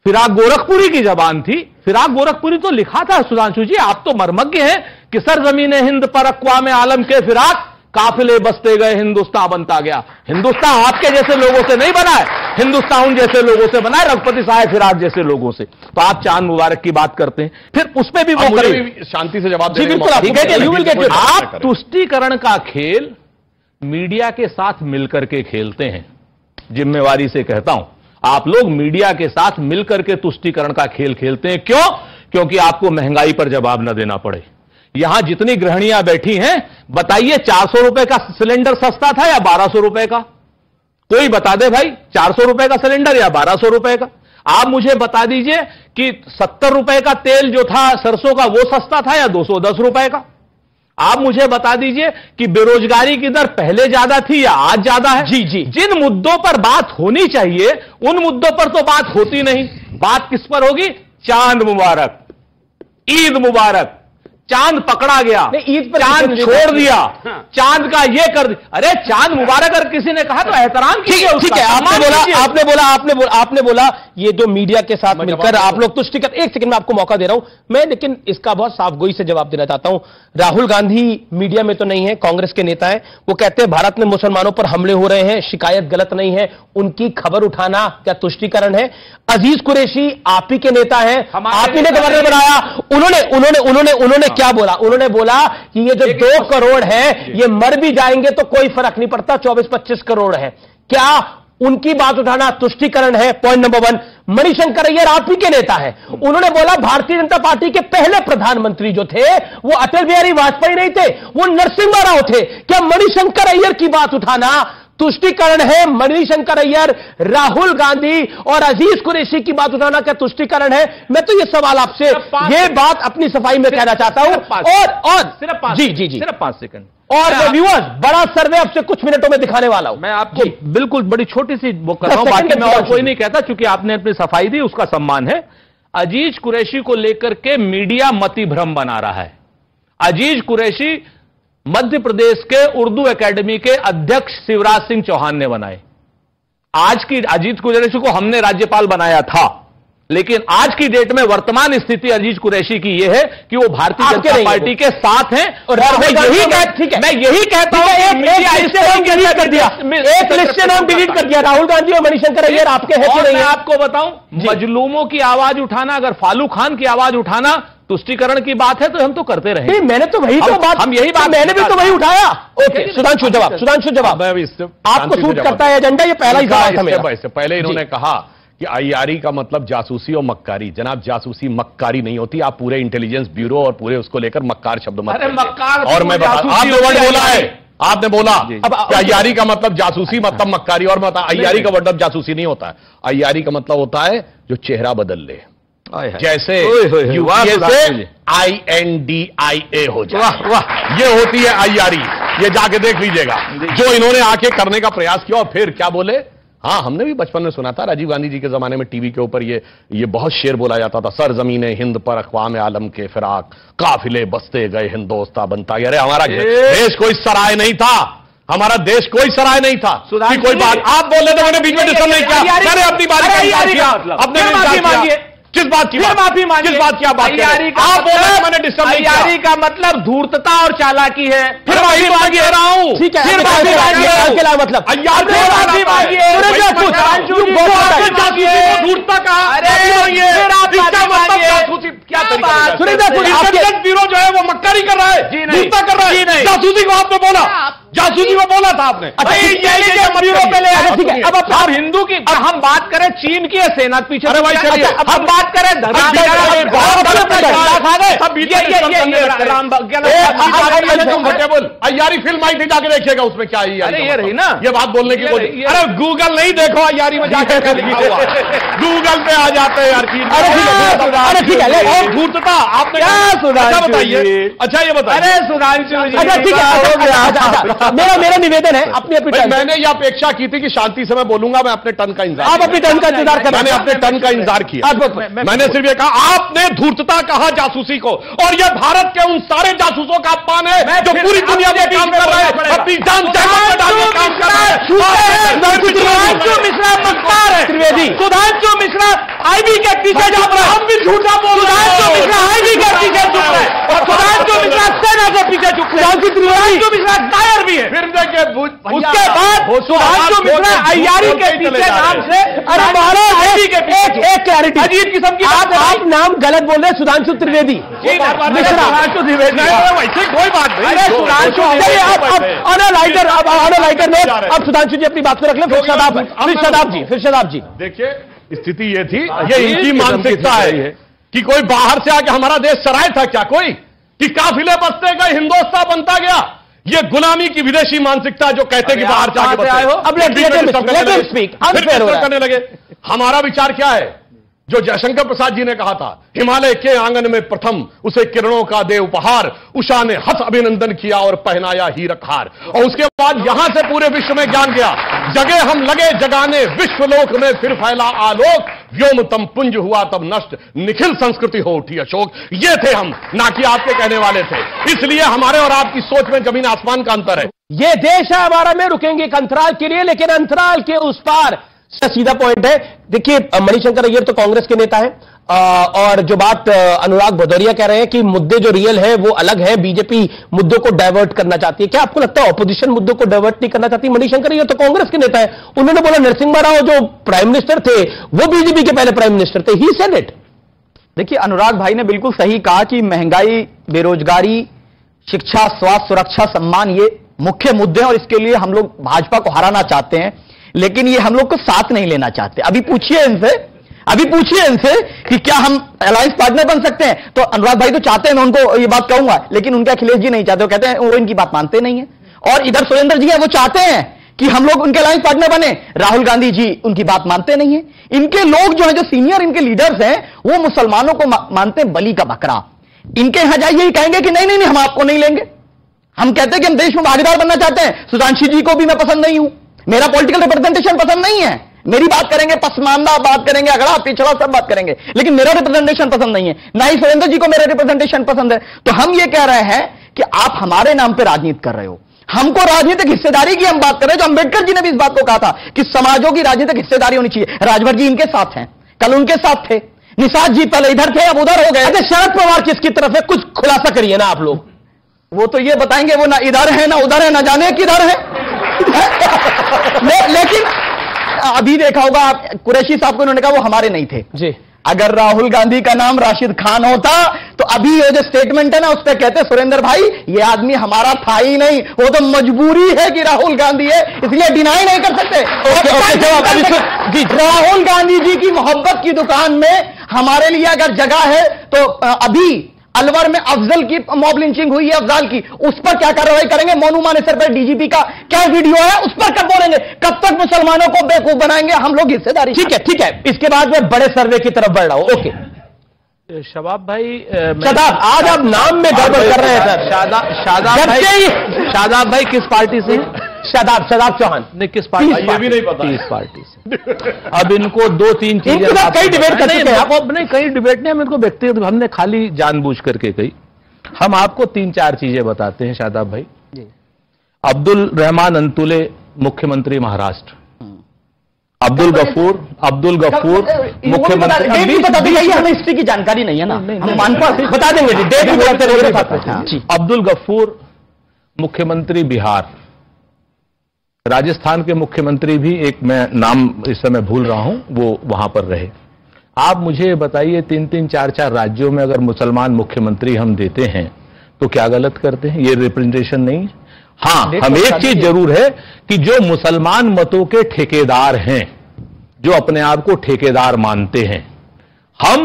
फिराक गोरखपुरी की जबान थी। फिराक गोरखपुरी तो लिखा था सुधांशु जी, आप तो मर्मज्ञ हैं कि सरजमीन हिंद पर अक़वाम आलम के फिराक काफिले बसते गए, हिंदुस्तान बनता गया। हिंदुस्तान आपके जैसे लोगों से नहीं बना है, हिंदुस्तान उन जैसे लोगों से बना है, रघुपति साहब फिराक जैसे लोगों से। तो आप चांद मुबारक की बात करते हैं, फिर उस पर भी वो शांति से जवाब दें। आप तुष्टीकरण का खेल मीडिया के साथ मिलकर के खेलते हैं, जिम्मेवारी से कहता हूं, आप लोग मीडिया के साथ मिलकर के तुष्टीकरण का खेल खेलते हैं। क्यों? क्योंकि आपको महंगाई पर जवाब न देना पड़े। यहां जितनी गृहिणियां बैठी हैं, बताइए 400 रुपए का सिलेंडर सस्ता था या 1200 रुपए का? कोई बता दे भाई, 400 रुपए का सिलेंडर या 1200 रुपए का? आप मुझे बता दीजिए कि 70 रुपए का तेल जो था सरसों का, वो सस्ता था या 210 रुपए का? आप मुझे बता दीजिए कि बेरोजगारी की दर पहले ज्यादा थी या आज ज्यादा है? जी। जिन मुद्दों पर बात होनी चाहिए उन मुद्दों पर तो बात होती नहीं। बात किस पर होगी? चांद मुबारक, ईद मुबारक। चांद पकड़ा गया, ईद पर चांद छोड़ दिया, चांद का ये कर दिया। अरे चांद मुबारक अगर किसी ने कहा तो एहतराम कीजिए। ठीक है, आपने बोला ये जो मीडिया के साथ मिलकर आप लोग तुष्टिकर। एक सेकंड में आपको मौका दे रहा हूं मैं, लेकिन इसका बहुत साफगोई से जवाब देना चाहता हूं। राहुल गांधी मीडिया में तो नहीं है, कांग्रेस के नेता है, वो कहते हैं भारत में मुसलमानों पर हमले हो रहे हैं, शिकायत गलत नहीं है, उनकी खबर उठाना क्या तुष्टिकरण है? अजीज कुरैशी आप ही के नेता हैं, आप ही ने गवर्नर बनाया, उन्होंने क्या बोला? उन्होंने बोला कि ये जो 2 करोड़ है ये मर भी जाएंगे तो कोई फर्क नहीं पड़ता, 24-25 करोड़ है। क्या उनकी बात उठाना तुष्टिकरण है? Point number 1। मणिशंकर अय्यर आप ही के नेता हैं, उन्होंने बोला भारतीय जनता पार्टी के पहले प्रधानमंत्री जो थे वो अटल बिहारी वाजपेयी नहीं थे, वो नरसिम्हा राव थे। क्या मणिशंकर अय्यर की बात उठाना तुष्टीकरण है? मणिशंकर अय्यर, राहुल गांधी और अजीज कुरैशी की बात उठाना क्या तुष्टीकरण है? मैं तो ये सवाल आपसे ये बात अपनी सफाई में कहना चाहता हूं। और सिर्फ जी जी जी सिर्फ 5 सेकंड और व्यूअर्स, बड़ा सर्वे आपसे कुछ मिनटों में दिखाने वाला हूं। मैं आपको बिल्कुल बड़ी छोटी सी वो कर रहा हूं, बाकी मैं और कोई नहीं कहता, क्योंकि आपने अपनी सफाई दी, उसका सम्मान है। अजीज कुरैशी को लेकर के मीडिया मति भ्रम बना रहा है। अजीज कुरैशी मध्य प्रदेश के उर्दू एकेडमी के अध्यक्ष शिवराज सिंह चौहान ने बनाए। आज की अजीज कुरैशी को हमने राज्यपाल बनाया था, लेकिन आज की डेट में वर्तमान स्थिति अजीज कुरैशी की यह है कि वो भारतीय जनता पार्टी के साथ हैं। और मैं यही कहता हूं, एक लिस्ट नाम डिलीट कर दिया राहुल गांधी और मणिशंकर अय्यर आपके हैं कि नहीं? मैं आपको बताऊं, मजलूमों की आवाज उठाना, अगर फालू खान की आवाज उठाना तुष्टीकरण की बात है तो हम तो करते रहे। मैंने तो वही तो बात, हम यही बात, मैंने भी तो वही उठाया। ओके, सुधांशु जवाब आपको सूट करता है एजेंडा? ये पहला ही सवाल था मेरा। इससे पहले इन्होंने कहा कि आईआरई का मतलब जासूसी और मक्कारी। जनाब, जासूसी मक्कारी नहीं होती। आप पूरे इंटेलिजेंस ब्यूरो और पूरे उसको लेकर मक्कार शब्द मत। अरे मक्कार, और मैं आपने वर्ड बोला है, आपने बोला आईआरई का मतलब जासूसी मतलब मक्कारी, और आईआरई का मतलब जासूसी नहीं होता है। आईआरई का मतलब होता है जो चेहरा बदल ले, जैसे INDIA हो जाए, ये होती है आईआरई। ये जाके देख लीजिएगा जो इन्होंने आके करने का प्रयास किया। और फिर क्या बोले? हाँ, हमने भी बचपन में सुना था, राजीव गांधी जी के जमाने में टीवी के ऊपर ये बहुत शेर बोला जाता था, सरजमीने हिंद पर अक़वाम आलम के फिराक, काफिले बसते गए हिंदोस्ता बनता गया। अरे हमारा देश कोई सराय नहीं था, हमारा देश कोई सराय नहीं था कि कोई बात आप बोल रहे थे, मैंने बीच में डिस्टर्ब नहीं किया। मैंने अपनी बात अपने किस बात की माफी मांगी? किस बात की आप बात आप बोल रहे हैं? मैंने डिस्टर्ब नहीं किया। का मतलब धूर्तता और चालाकी है। फिर माफी मांगी रहा हूं। ठीक है, फिर माफी मांगिए मतलब माफी मांगिए। धूर्तता कहा? क्या ब्यूरो जो है वो मक्कारी कर रहा है, धूर्तता कर रहा है, जासूसी को आपने बोला, जासूसी को बोला था आपने। अब हिंदू की हम बात करें, चीन की सेना पीछे, हम बात करें अय्यारी फिल्म आई थी, जाके देखिएगा उसमें क्या है। अरे ये रही ना ये बात बोलने की। अरे गूगल नहीं, देखो अय्यारी में जाके गूगल पे आ जाते हैं यार। अरे ठीक है, और धूर्तता आपने क्या बताइए? अच्छा ये बताइए। अरे सुधांशु जी, अच्छा ठीक है, मेरा निवेदन है अपनी मैंने यह अपेक्षा की थी कि शांति से मैं बोलूंगा, मैं अपने टर्न का इंतजार, आप अपनी टर्न का इंतजार कर, मैंने अपने टर्न का इंतजार किया। मैंने सिर्फ ये कहा, आपने धूर्तता कहा जासूसी को, और यह भारत के उन सारे जासूसों का अपमान है जो पूरी दुनिया में काम कर रहे हैं, अपनी जान काम कर रहे हैं। त्रिवेदी, सुधांशु मिश्रा आईबी के पीछे झुक रहे, हम भी झूठा बोल रहे हैं। सुधांशु मिश्रा आईबी के पीछे झुक रहे, और सुधांशु मिश्रा सेना के पीछे झुक रहे। सुधांशु मिश्रा कायर भी है। फिर देखिए उसके बाद सुधांशु मिश्रा अय्यारी के पीछे नाम से, एक क्लैरिटी, अजीब किस्म की आप नाम गलत बोल रहे हैं, सुधांशु त्रिवेदी मिश्रा, सुधांशु त्रिवेदी, वैसे कोई बात नहीं। अरे सुधांशु, अब सुधांशु जी अपनी बात को रख लें, फिर शदाब जी। देखिए स्थिति ये थी, ये इनकी मानसिकता है कि कोई बाहर से आके हमारा देश सराय था क्या कोई, कि काफिले बसते गए हिंदोस्तान बनता गया। ये गुलामी की विदेशी मानसिकता जो कहते कि बाहर जाके आए हो। अब करने लगे। हमारा विचार क्या है? जो जयशंकर प्रसाद जी ने कहा था, हिमालय के आंगन में प्रथम उसे किरणों का दे उपहार, उषा ने हंस अभिनंदन किया और पहनाया हीरक हार। और उसके बाद यहां से पूरे विश्व में ज्ञान गया, जगे हम लगे जगाने विश्वलोक में फिर फैला आलोक, व्योमतम पुंज हुआ तब नष्ट, निखिल संस्कृति हो उठी अशोक। ये थे हम, ना कि आपके कहने वाले थे। इसलिए हमारे और आपकी सोच में जमीन आसमान का अंतर है। ये देश है हमारा, में रुकेंगे एक अंतराल के लिए, लेकिन अंतराल के उस पार सीधा पॉइंट है। देखिए, मणिशंकर अय्यर तो कांग्रेस के नेता हैं, और जो बात अनुराग भदौरिया कह रहे हैं कि मुद्दे जो रियल है वो अलग है, बीजेपी मुद्दों को डाइवर्ट करना चाहती है। क्या आपको लगता है ऑपोजिशन मुद्दों को डाइवर्ट नहीं करना चाहती? मणिशंकर अय्यर तो कांग्रेस के नेता है, उन्होंने बोला नरसिम्हा राव जो प्राइम मिनिस्टर थे वो बीजेपी के पहले प्राइम मिनिस्टर थे, ही सेड इट। देखिए, अनुराग भाई ने बिल्कुल सही कहा कि महंगाई, बेरोजगारी, शिक्षा, स्वास्थ्य, सुरक्षा, सम्मान, ये मुख्य मुद्दे हैं, और इसके लिए हम लोग भाजपा को हराना चाहते हैं, लेकिन ये हम लोग को साथ नहीं लेना चाहते। अभी पूछिए इनसे, अभी पूछिए इनसे कि क्या हम अलायंस पार्टनर बन सकते हैं, तो अनुराग भाई तो चाहते हैं, मैं उनको ये बात कहूंगा, लेकिन उनके अखिलेश जी नहीं चाहते, वो कहते हैं वो इनकी बात मानते नहीं है। और इधर सुरेंद्र जी है, वो चाहते हैं कि हम लोग उनके अलायंस पार्टनर बने, राहुल गांधी जी उनकी बात मानते नहीं है। इनके लोग जो है, जो सीनियर इनके लीडर्स हैं, वो मुसलमानों को मानते हैं बलि का बकरा। इनके यहां जाइए ही कहेंगे कि नहीं नहीं नहीं हम आपको नहीं लेंगे। हम कहते हैं कि हम देश में भागीदार बनना चाहते हैं। सुधांशु जी को भी मैं पसंद नहीं हूं, मेरा पॉलिटिकल रिप्रेजेंटेशन पसंद नहीं है। मेरी बात करेंगे, पसमानदा बात करेंगे, अगड़ा पिछड़ा सब बात करेंगे, लेकिन मेरा रिप्रेजेंटेशन पसंद नहीं है, ना ही सुरेंद्र जी को मेरा रिप्रेजेंटेशन पसंद है। तो हम ये कह रहे हैं कि आप हमारे नाम पर राजनीति कर रहे हो, हमको राजनीतिक हिस्सेदारी की हम बात कर रहे हैं। जो अंबेडकर जी ने भी इस बात को कहा था कि समाजों की राजनीतिक हिस्सेदारी होनी चाहिए। राजभर जी इनके साथ हैं, कल उनके साथ थे, निषाद जी पहले इधर थे, अब उधर हो गए। अच्छा, शरद पवार किसकी तरफ है, कुछ खुलासा करिए ना आप लोग। वो तो ये बताएंगे, वो ना इधर है ना उधर है, ना जाने किधर है। लेकिन अभी देखा होगा आप, कुरैशी साहब को उन्होंने कहा वो हमारे नहीं थे जी। अगर राहुल गांधी का नाम राशिद खान होता तो अभी ये जो स्टेटमेंट है ना, उस पर कहते सुरेंद्र भाई ये आदमी हमारा था ही नहीं, वो तो मजबूरी है कि राहुल गांधी है, इसलिए डिनाई नहीं कर सकते। राहुल गांधी जी की मोहब्बत की दुकान में हमारे लिए अगर जगह है तो अभी अलवर में अफजल की मॉब लिंचिंग हुई है, अफजाल की, उस पर क्या कार्रवाई करेंगे? मोनू मानेसर पर डीजीपी का क्या वीडियो है, उस पर कब बोलेंगे? कब तक मुसलमानों को बेवकूफ बनाएंगे हम लोग हिस्सेदारी? ठीक है ठीक है, इसके बाद मैं बड़े सर्वे की तरफ बढ़ रहा हूं। ओके शबाब भाई, शादाब आज आप नाम में गड़बड़ कर रहे हैं सर। शादाब भाई किस पार्टी से? शादाब चौहान नहीं, किस पार्टी? ये भी नहीं पता। 30 पार्टी से। अब इनको 2-3 चीजें कई डिबेट कर चुके हैं आप। नहीं, कई डिबेट नहीं, हम इनको व्यक्तिगत, हमने खाली जानबूझ करके कही। हम आपको 3-4 चीजें बताते हैं शादाब भाई। अब्दुल रहमान अंतुले मुख्यमंत्री महाराष्ट्र, अब्दुल गफूर मुख्यमंत्री। हमें हिस्ट्री की जानकारी नहीं है ना, हम मानकर बता देंगे। अब्दुल गफूर मुख्यमंत्री बिहार, राजस्थान के मुख्यमंत्री भी एक, मैं नाम इस समय भूल रहा हूं, वो वहां पर रहे। आप मुझे बताइए 3-3, 4-4 राज्यों में अगर मुसलमान मुख्यमंत्री हम देते हैं तो क्या गलत करते हैं? ये रिप्रेजेंटेशन नहीं है। हाँ, हम एक चीज जरूर है कि जो मुसलमान मतों के ठेकेदार हैं, जो अपने आप को ठेकेदार मानते हैं, हम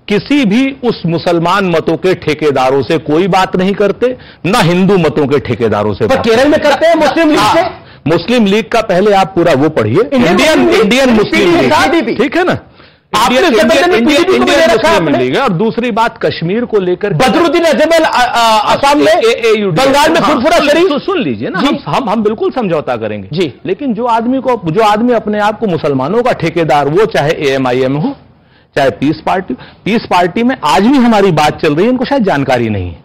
किसी भी उस मुसलमान मतों के ठेकेदारों से कोई बात नहीं करते, ना हिंदू मतों के ठेकेदारों से। पर केरल में करते हैं मुस्लिम लीग से। मुस्लिम लीग का पहले आप पूरा वो पढ़िए, इंडियन मुस्लिम लीग, ठीक है ना, इंडियन लीग है। और दूसरी बात, कश्मीर को लेकर बदरुद्दीन अजमल असम में, बंगाल में फुरफुरा शरीफ। सुन लीजिए ना, हम बिल्कुल समझौता करेंगे जी, लेकिन जो आदमी अपने आप को मुसलमानों का ठेकेदार, वो चाहे AMIM हो चाहे पीस पार्टी में आज भी हमारी बात चल रही है, इनको शायद जानकारी नहीं है,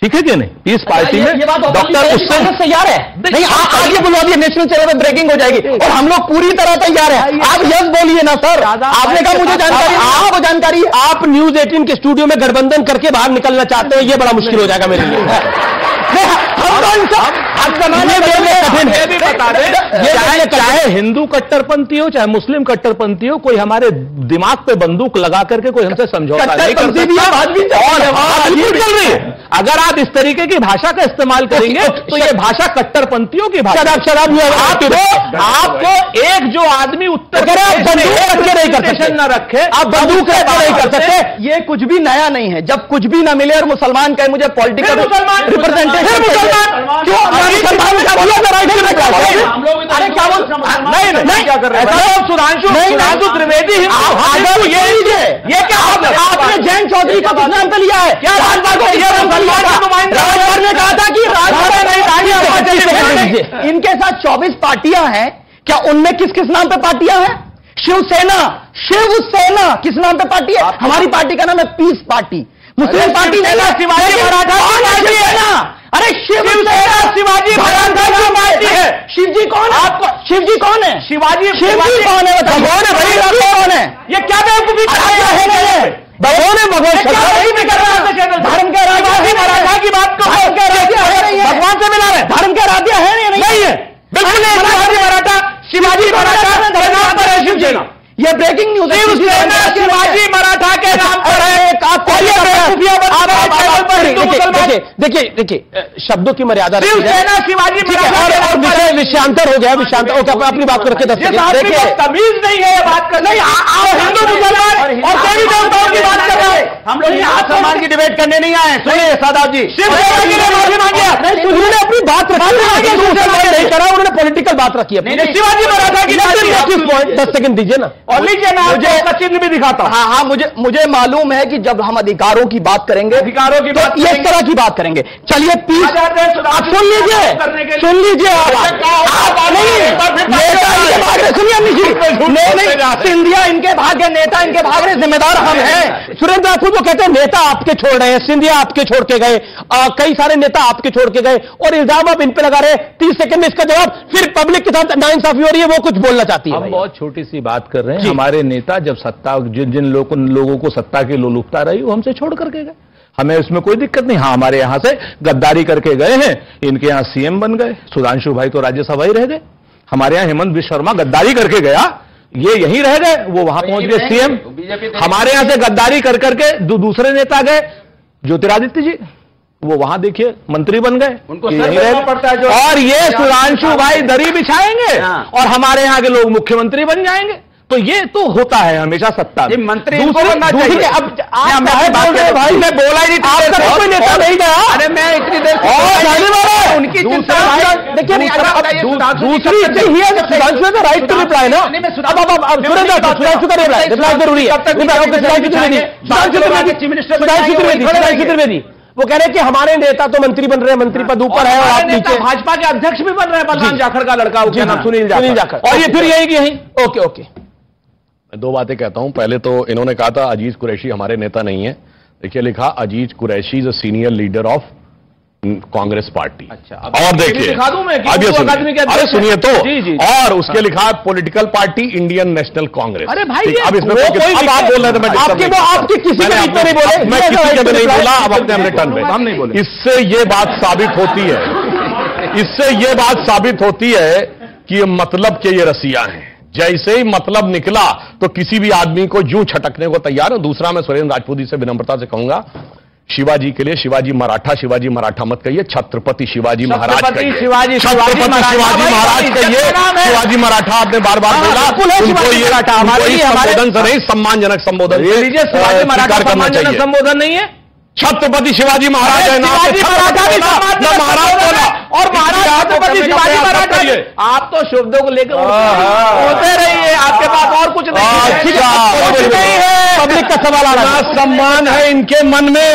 ठीक है कि नहीं? पीस पार्टी में डॉक्टर उससे तैयार है नहीं, आप ये बुलवा दिए, नेशनल चैनल में ब्रेकिंग हो जाएगी और हम लोग पूरी तरह तैयार हैं। आप यस बोलिए ना सर, आपने कहा मुझे जानकारी, आपको जानकारी। आप न्यूज 18 के स्टूडियो में गठबंधन करके बाहर निकलना चाहते हैं, ये बड़ा मुश्किल हो जाएगा मेरे लिए। चाहे हिंदू कट्टरपंथी हो चाहे मुस्लिम कट्टरपंथी हो, कोई हमारे दिमाग पे बंदूक लगा करके कोई हमसे समझौता नहीं कर सकता। अगर आप इस तरीके की भाषा का इस्तेमाल करेंगे तो ये भाषा कट्टरपंथियों की भाषा। आपको एक जो आदमी उत्तर न रखे, आप बंदूक नहीं कर सकते। ये कुछ भी नया नहीं है। जब कुछ भी ना मिले और मुसलमान कहे मुझे पॉलिटिकल रिप्रेजेंटेशन, अरे क्या बोल, नहीं क्या कर रहे हैं सुधांशु त्रिवेदी? ये क्या आपने जैन चौधरी को किस नाम पे लिया है? क्या राजभर ने कहा था कि इनके साथ 24 पार्टियां हैं, क्या उनमें किस किस नाम पे पार्टियां हैं? शिवसेना किस नाम पे पार्टी है? हमारी पार्टी का नाम है पीस पार्टी। मुस्लिम पार्टी नहीं है, शिवाजी मराठा। अरे शिवसेना शिवाजी मराठा की पार्टी है। शिवजी कौन है? आपको शिवजी कौन है? शिवजी कौन है? भगवान है भाई, कौन है? ये क्या बेवकूफी है? भगवान है, धर्म का राजा मराठा की बात को भगवान से मिला रहे। धर्म का राजा है नहीं है? बिल्कुल शिवाजी मराठा, शिवाजी मराठा शिवसेना। ये ब्रेकिंग न्यूज है। शिवसेना शिवाजी मराठा के नाम पर है। देखिए शब्दों की मर्यादा शिवसेना शिवाजी और विषयांतर हो गया, विषयांतर ओके, अपनी बात को रखे। तमीज नहीं है ये बात करने, हिंदू मुसलमान और देवी देवताओं की बात कर रहे हैं हम लोग। यहाँ सम्मान की डिबेट करने नहीं आए। सुनिए सादाब जी, शिवसेना के लिए माफी मांगिए। उन्होंने अपनी बात नहीं करा, उन्होंने पॉलिटिकल बात रखी है। शिवाजी मराठा की 10 सेकंड दीजिए ना, और लीजिए ना, मुझे चिन्ह भी दिखाता हूं। हाँ, मुझे मालूम है कि जब हम अधिकारों की बात करेंगे, अधिकारों की बात इस तरह की बात करेंगे। चलिए पीस सुन लीजिए सिंधिया इनके भाग्य, नेता इनके भाग रहे, जिम्मेदार हम हैं। सुरेंद्र राठौर को कहते हैं नेता आपके छोड़ रहे हैं, सिंधिया आपके छोड़ के गए, कई सारे नेता आपके छोड़ के गए, और इल्जाम आप इन पे लगा रहे हैं। 30 सेकंड में इसका जवाब, फिर पब्लिक के साथ नाइंसाफी हो रही है, वो कुछ बोलना चाहती है। हम बहुत छोटी सी बात कर रहे हैं। हमारे नेता जब सत्ता, जिन लोगों को सत्ता की लोलुपता रही, वो हमसे छोड़ करके गए, हमें इसमें कोई दिक्कत नहीं। हाँ, हमारे यहां से गद्दारी करके गए हैं, इनके यहां सीएम बन गए, सुधांशु भाई तो राज्यसभा ही रह गए। हमारे यहां हेमंत विश्व शर्मा गद्दारी करके गया, ये यहीं रह गए, वो वहां पहुंच गए सीएम। हमारे यहां से गद्दारी कर करके दूसरे नेता गए, ज्योतिरादित्य जी, वो वहां देखिए मंत्री बन गए, उनको यहीं रह पड़ता है। और ये सुधांशु भाई दरी बिछाएंगे और हमारे यहां के लोग मुख्यमंत्री बन जाएंगे। तो ये तो होता है हमेशा सत्ता में। मंत्री अब भाई मैं बोला ही नहीं, आपका कोई नेता नहीं गया। अरे मैं इतनी देर उनकी चिंता, देखिए दूसरी सुधांशु का राइट टू रिप्लाई ना। अब सुधांशु का रिप्लाई जरूरी है। सुधांशु त्रिवेदी वो कह रहे हैं कि हमारे नेता तो मंत्री बन रहे हैं, मंत्री पद ऊपर है, और आप नीचे। भाजपा के अध्यक्ष भी बन रहे हैं, बलराम जाखड़ का लड़का, उसका नाम सुनील जाखड़, और ये फिर यही ओके। मैं दो बातें कहता हूं। पहले तो इन्होंने कहा था अजीज कुरैशी हमारे नेता नहीं है। देखिए लिखा Aziz Qureshi is a senior leader of Congress party. अच्छा, और देखिए अरे सुनिए तो, और उसके लिखा political party Indian National Congress. अरे भाई अब इसमें अब आप बोल रहे थे, मैं आपकी किसी के नहीं बोले, मैं किसी के नहीं बोला, अब अपने टर्न पे हम नहीं बोले। इससे ये बात साबित होती है कि ये मतलब के ये रसिया हैं। जैसे ही मतलब निकला तो किसी भी आदमी को यूं छटकने को तैयार है। दूसरा, मैं सुरेंद्र राजपूत जी से विनम्रता से कहूंगा, शिवाजी के लिए शिवाजी मराठा मत कहिए, छत्रपति शिवाजी महाराज कहिए, छत्रपति शिवाजी महाराज कहिए। शिवाजी मराठा आपने बार बार बोला, उनको ये संबोधन से नहीं, सम्मानजनक संबोधन शिवाजी मराठा सम्मानजनक संबोधन नहीं है। छत्रपति शिवाजी महाराज है ना, महाराज बोला और महाराज छत्रपति शिवाजी मराठा। आप तो शब्दों को लेकर होते रहिए, आपके पास और कुछ नहीं है। पब्लिक का सवाल आ रहा है, सम्मान है इनके मन में।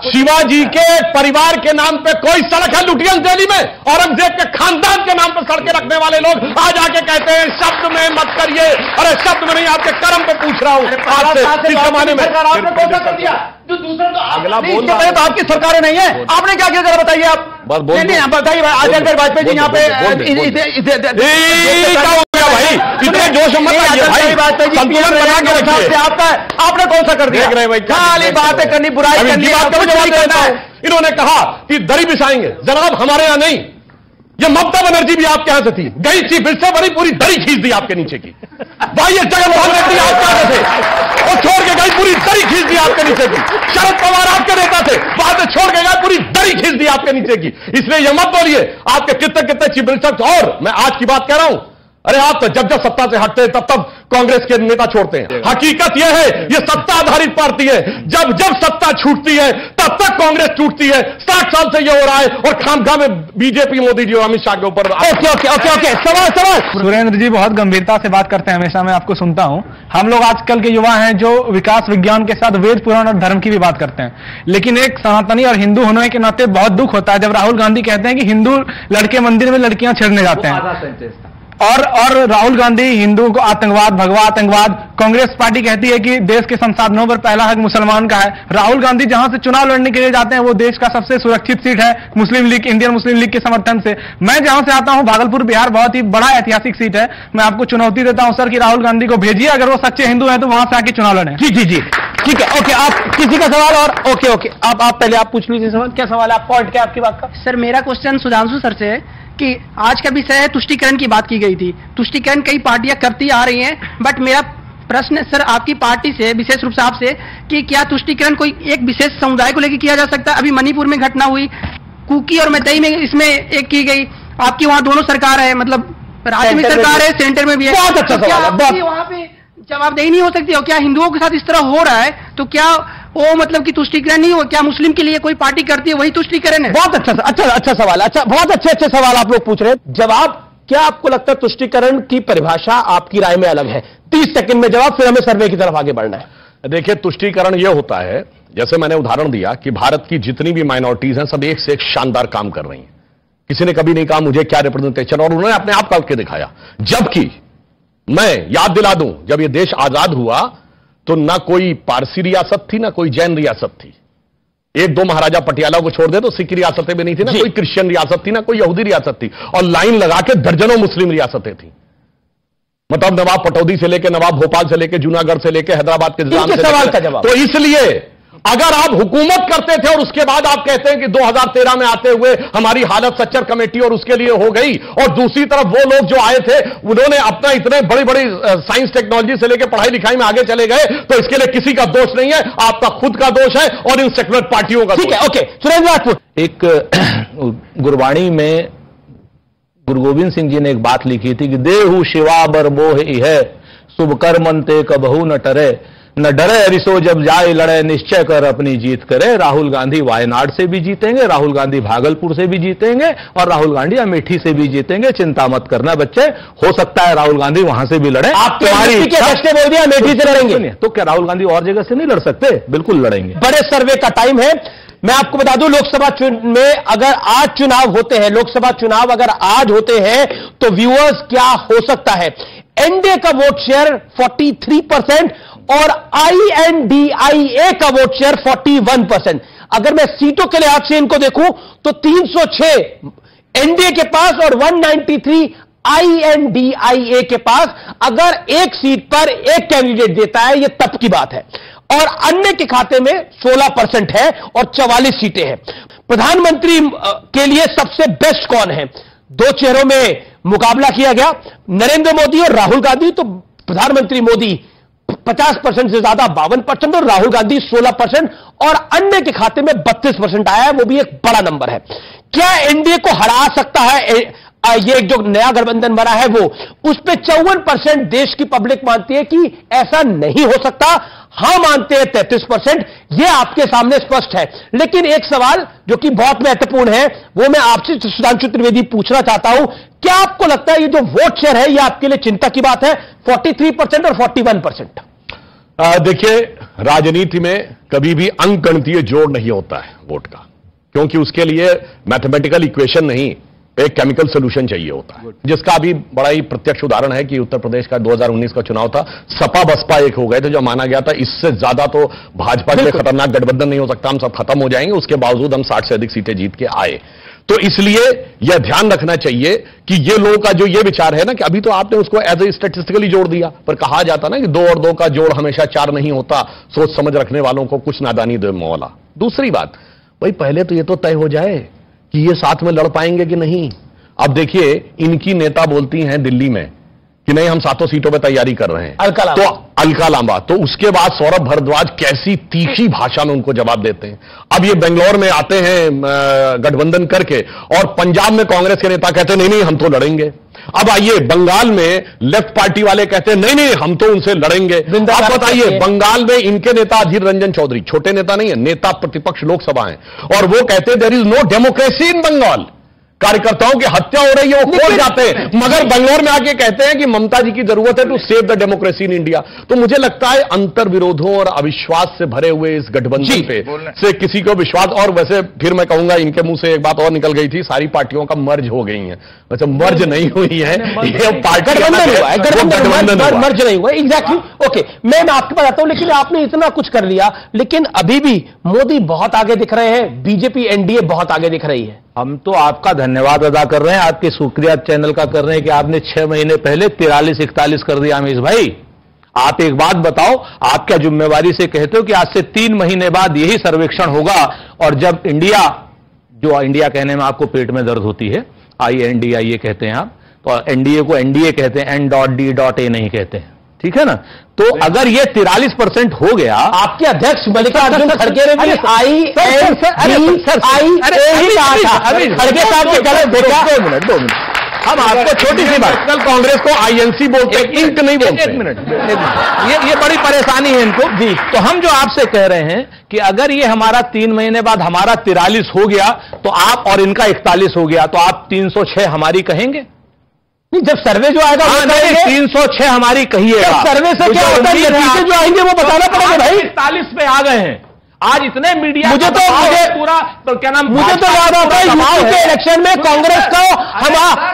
शिवाजी के परिवार के नाम पे कोई सड़क है लुटियंस दिल्ली में? औरंगजेब के खानदान के नाम पर सड़कें रखने वाले लोग आज आके कहते हैं शब्द में मत करिए। अरे शब्द में नहीं, आपके कर्म पे पूछ रहा हूं। आज से इस जमाने में आपने कौन कर दिया जो दूसरों को अगला बोल रहा तो आपकी सरकारें नहीं है। आपने क्या किया जरा बताइए आप। नहीं बताइए, अटल बिहारी वाजपेयी जी यहाँ पे भाई इतने जोश मत आइए भाई, संतुलन बना के रखिए। आपने कौन सा कर दिया? खाली बातें करनी, बुराई करनी, बात का जवाब देता है। इन्होंने कहा कि दरी बिछाएंगे, जनाब हमारे यहाँ नहीं, ये ममता बनर्जी भी आपके यहां से थी, गई थी फिर से बड़ी पूरी दरी खींच दी आपके नीचे की। भाई ये जगनमोहन रेड्डी आपके आगे थे, और छोड़ के गई पूरी दरी खींच दी आपके नीचे की। शरद पवार आपके नेता थे, बाद में छोड़ के गए पूरी दरी खींच दी आपके नीचे की। इसलिए ये मत बोलिए आपके कितने कितने चीफ मिनिस्टर। और मैं आज की बात कह रहा हूं, अरे आप तो जब सत्ता से हटते हैं तब कांग्रेस के नेता छोड़ते हैं। हकीकत यह है ये सत्ता आधारित पार्टी है, जब सत्ता छूटती है तब तक कांग्रेस टूटती है। 60 साल से ये हो रहा है, और खामखा में बीजेपी मोदी जी और अमित शाह के ऊपर। ओके सवाल। सुरेंद्र जी बहुत गंभीरता से बात करते हैं, हमेशा मैं आपको सुनता हूं। हम लोग आजकल के युवा हैं जो विकास विज्ञान के साथ वेद पुराण और धर्म की भी बात करते हैं, लेकिन एक सनातनी और हिंदू होने के नाते बहुत दुख होता है जब राहुल गांधी कहते हैं कि हिंदू लड़के मंदिर में लड़कियां छेड़ने जाते हैं, और राहुल गांधी हिंदुओं को आतंकवाद, भगवा आतंकवाद। कांग्रेस पार्टी कहती है कि देश के संसाधनों पर पहला हक मुसलमान का है। राहुल गांधी जहां से चुनाव लड़ने के लिए जाते हैं वो देश का सबसे सुरक्षित सीट है मुस्लिम लीग, इंडियन मुस्लिम लीग के समर्थन से। मैं जहां से आता हूं भागलपुर बिहार, बहुत ही बड़ा ऐतिहासिक सीट है। मैं आपको चुनौती देता हूं सर कि राहुल गांधी को भेजिए, अगर वो सच्चे हिंदू हैं तो वहां से आके चुनाव लड़ें। जी ठीक है, ओके। आप किसी का सवाल और ओके आप पहले आप पूछ लीजिए सवाल। क्या सवाल है? आप पॉइंट क्या आपकी बात का? सर मेरा क्वेश्चन सुधांशु सर से है कि आज का विषय है तुष्टीकरण की बात की गई थी। तुष्टीकरण कई पार्टियां करती आ रही हैं, बट मेरा प्रश्न सर आपकी पार्टी से, विशेष रूप से आपसे, कि क्या तुष्टीकरण कोई एक विशेष समुदाय को लेकर किया जा सकता है? अभी मणिपुर में घटना हुई, कुकी और मैतेई में इसमें एक की गई, आपकी वहां दोनों सरकार है, मतलब राज्य में सरकार है, सेंटर में भी है। बहुत अच्छा सवाल है। वहां पे जवाबदेही नहीं हो सकती हो? क्या हिंदुओं के साथ इस तरह हो रहा है तो क्या वो मतलब कि तुष्टीकरण नहीं हो? क्या मुस्लिम के लिए कोई पार्टी करती है वही तुष्टीकरण है? बहुत अच्छा सवाल, अच्छा बहुत अच्छे सवाल आप लोग पूछ रहे हैं। जवाब, क्या आपको लगता है तुष्टीकरण की परिभाषा आपकी राय में अलग है? 30 सेकंड में जवाब, फिर हमें सर्वे की तरफ आगे बढ़ना है। देखिए, तुष्टीकरण यह होता है, जैसे मैंने उदाहरण दिया कि भारत की जितनी भी माइनॉरिटीज हैं सब एक से एक शानदार काम कर रही हैं। किसी ने कभी नहीं कहा मुझे क्या रिप्रेजेंटेशन, और उन्होंने अपने आप करके दिखाया। जबकि मैं याद दिला दूं, जब यह देश आजाद हुआ तो ना कोई पारसी रियासत थी, ना कोई जैन रियासत थी। एक दो महाराजा पटियाला को छोड़ दे तो सिख रियासतें भी नहीं थी, ना कोई क्रिश्चियन रियासत थी, ना कोई यहूदी रियासत थी, और लाइन लगा के दर्जनों मुस्लिम रियासतें थी। मतलब नवाब पटौदी से लेके, नवाब भोपाल से लेके, जूनागढ़ से लेके, हैदराबाद के निजाम से सवाल का जवाब। तो इसलिए अगर आप हुकूमत करते थे और उसके बाद आप कहते हैं कि 2013 में आते हुए हमारी हालत सच्चर कमेटी और उसके लिए हो गई, और दूसरी तरफ वो लोग जो आए थे उन्होंने अपना इतने बड़ी बड़ी साइंस टेक्नोलॉजी से लेकर पढ़ाई लिखाई में आगे चले गए, तो इसके लिए किसी का दोष नहीं है, आपका खुद का दोष है और इन सेक्युलर पार्टियों का। ठीक है, ओके। सुरेंद्र राजपूत, एक गुरबाणी में गुरु गोविंद सिंह जी ने एक बात लिखी थी कि देहु शिवा बर मोह है, शुभ कर्मंते कबहू न टरे, न डरे अरिसो जब जाए लड़े, निश्चय कर अपनी जीत करे। राहुल गांधी वायनाड से भी जीतेंगे, राहुल गांधी भागलपुर से भी जीतेंगे, और राहुल गांधी अमेठी से भी जीतेंगे। चिंता मत करना बच्चे, हो सकता है राहुल गांधी वहां से भी लड़े। आप बोल दिया अमेठी से लड़ेंगे, तो क्या राहुल गांधी और जगह से नहीं लड़ सकते? बिल्कुल लड़ेंगे। बड़े सर्वे का टाइम है। मैं आपको बता दूं, लोकसभा में अगर आज चुनाव होते हैं, लोकसभा चुनाव अगर आज होते हैं तो व्यूअर्स क्या हो सकता है? एनडीए का वोट शेयर 43% और INDIA का वोट शेयर 41%। अगर मैं सीटों के लिहाज से इनको देखूं तो 306 एनडीए के पास और 193 INDIA के पास। अगर एक सीट पर एक कैंडिडेट देता है, यह तब की बात है। और अन्य के खाते में 16% है और 44 सीटें हैं। प्रधानमंत्री के लिए सबसे बेस्ट कौन है? दो चेहरों में मुकाबला किया गया, नरेंद्र मोदी और राहुल गांधी। तो प्रधानमंत्री मोदी 50% से ज्यादा 52% और राहुल गांधी 16%, और अन्य के खाते में 32% आया है, वो भी एक बड़ा नंबर है। क्या एनडीए को हरा सकता है ये जो नया गठबंधन बना है वो? उस पर 54% देश की पब्लिक मानती है कि ऐसा नहीं हो सकता, हां मानते हैं 33%। यह आपके सामने स्पष्ट है। लेकिन एक सवाल जो कि बहुत महत्वपूर्ण है, वो मैं आपसे सुधांशु त्रिवेदी पूछना चाहता हूं। क्या आपको लगता है ये जो वोट शेयर है, यह आपके लिए चिंता की बात है? 43% और 41%। देखिए, राजनीति में कभी भी अंकगणितीय जोड़ नहीं होता है वोट का, क्योंकि उसके लिए मैथमेटिकल इक्वेशन नहीं, एक केमिकल सोल्यूशन चाहिए होता है, जिसका अभी बड़ा ही प्रत्यक्ष उदाहरण है कि उत्तर प्रदेश का 2019 का चुनाव था, सपा बसपा एक हो गए थे, जो माना गया था इससे ज्यादा तो भाजपा के लिए खतरनाक गठबंधन नहीं हो सकता, हम सब खत्म हो जाएंगे। उसके बावजूद हम 60 से अधिक सीटें जीत के आए। तो इसलिए यह ध्यान रखना चाहिए कि ये लोगों का जो ये विचार है ना, कि अभी तो आपने उसको एज ए स्टैटिस्टिकली जोड़ दिया, पर कहा जाता ना कि 2 और 2 का जोड़ हमेशा 4 नहीं होता, सोच समझ रखने वालों को कुछ नादानी दे मौला। दूसरी बात, भाई पहले तो ये तो तय हो जाए कि ये साथ में लड़ पाएंगे कि नहीं। अब देखिए, इनकी नेता बोलती हैं दिल्ली में कि नहीं हम 7 सीटों पे तैयारी कर रहे हैं, तो अलका लांबा, तो उसके बाद सौरभ भारद्वाज कैसी तीखी भाषा में उनको जवाब देते हैं। अब ये बेंगलोर में आते हैं गठबंधन करके, और पंजाब में कांग्रेस के नेता कहते हैं नहीं नहीं हम तो लड़ेंगे। अब आइए बंगाल में लेफ्ट पार्टी वाले कहते हैं नहीं नहीं हम तो उनसे लड़ेंगे। आप बताइए, बंगाल में इनके नेता अधीर रंजन चौधरी, छोटे नेता नहीं है, नेता प्रतिपक्ष लोकसभा है, और वो कहते हैं there is no democracy in Bengal, कार्यकर्ताओं की हत्या हो रही है, वो खोल जाते हैं, मगर बेंगलोर में आके कहते हैं कि ममता जी की जरूरत है to save the democracy in India. तो मुझे लगता है अंतर विरोधों और अविश्वास से भरे हुए इस गठबंधन पे से किसी को विश्वास, और वैसे फिर मैं कहूंगा इनके मुंह से एक बात और निकल गई थी, सारी पार्टियों का मर्ज हो गई है, वैसे मर्ज नहीं हुई है, ये पार्टी मर्ज नहीं हुआ। एग्जैक्टली, ओके, मैं आपके पास आता हूं, लेकिन आपने इतना कुछ कर लिया, लेकिन अभी भी मोदी बहुत आगे दिख रहे हैं, बीजेपी एनडीए बहुत आगे दिख रही है। हम तो आपका धन्यवाद अदा कर रहे हैं, आपके शुक्रिया चैनल का कर रहे हैं कि आपने 6 महीने पहले 43-41 कर दिया। अमीश भाई, आप एक बात बताओ, आप क्या जिम्मेवारी से कहते हो कि आज से 3 महीने बाद यही सर्वेक्षण होगा, और जब इंडिया, जो इंडिया कहने में आपको पेट में दर्द होती है, INDIA कहते हैं आप, तो एनडीए को एनडीए कहते हैं, N.D.A नहीं कहते हैं, ठीक है ना। तो अगर ये 43% हो गया, आपके अध्यक्ष मल्लिकार्जुन खड़गे ने भी खड़गे साहब के गलत देखा। 2 मिनट हम आपको छोटी सी बात, कल कांग्रेस को आईएनसी बोलते हैं, इंक नहीं बोलते। एक मिनट ये बड़ी परेशानी है इनको जी। तो हम जो आपसे कह रहे हैं कि अगर ये हमारा 3 महीने बाद हमारा 43 हो गया तो आप, और इनका 41 हो गया, तो आप 306 हमारी कहेंगे? नहीं, जब सर्वे जो आएगा वो 306 हमारी कहिएगा। सर्वे से क्या होता है, नतीजे जो आएंगे वो बताना पड़ेगा भाई। 41 पे आ गए हैं आज इतने मीडिया, मुझे पूरा तो क्या नाम, मुझे तो याद आता है यूपी के इलेक्शन में कांग्रेस का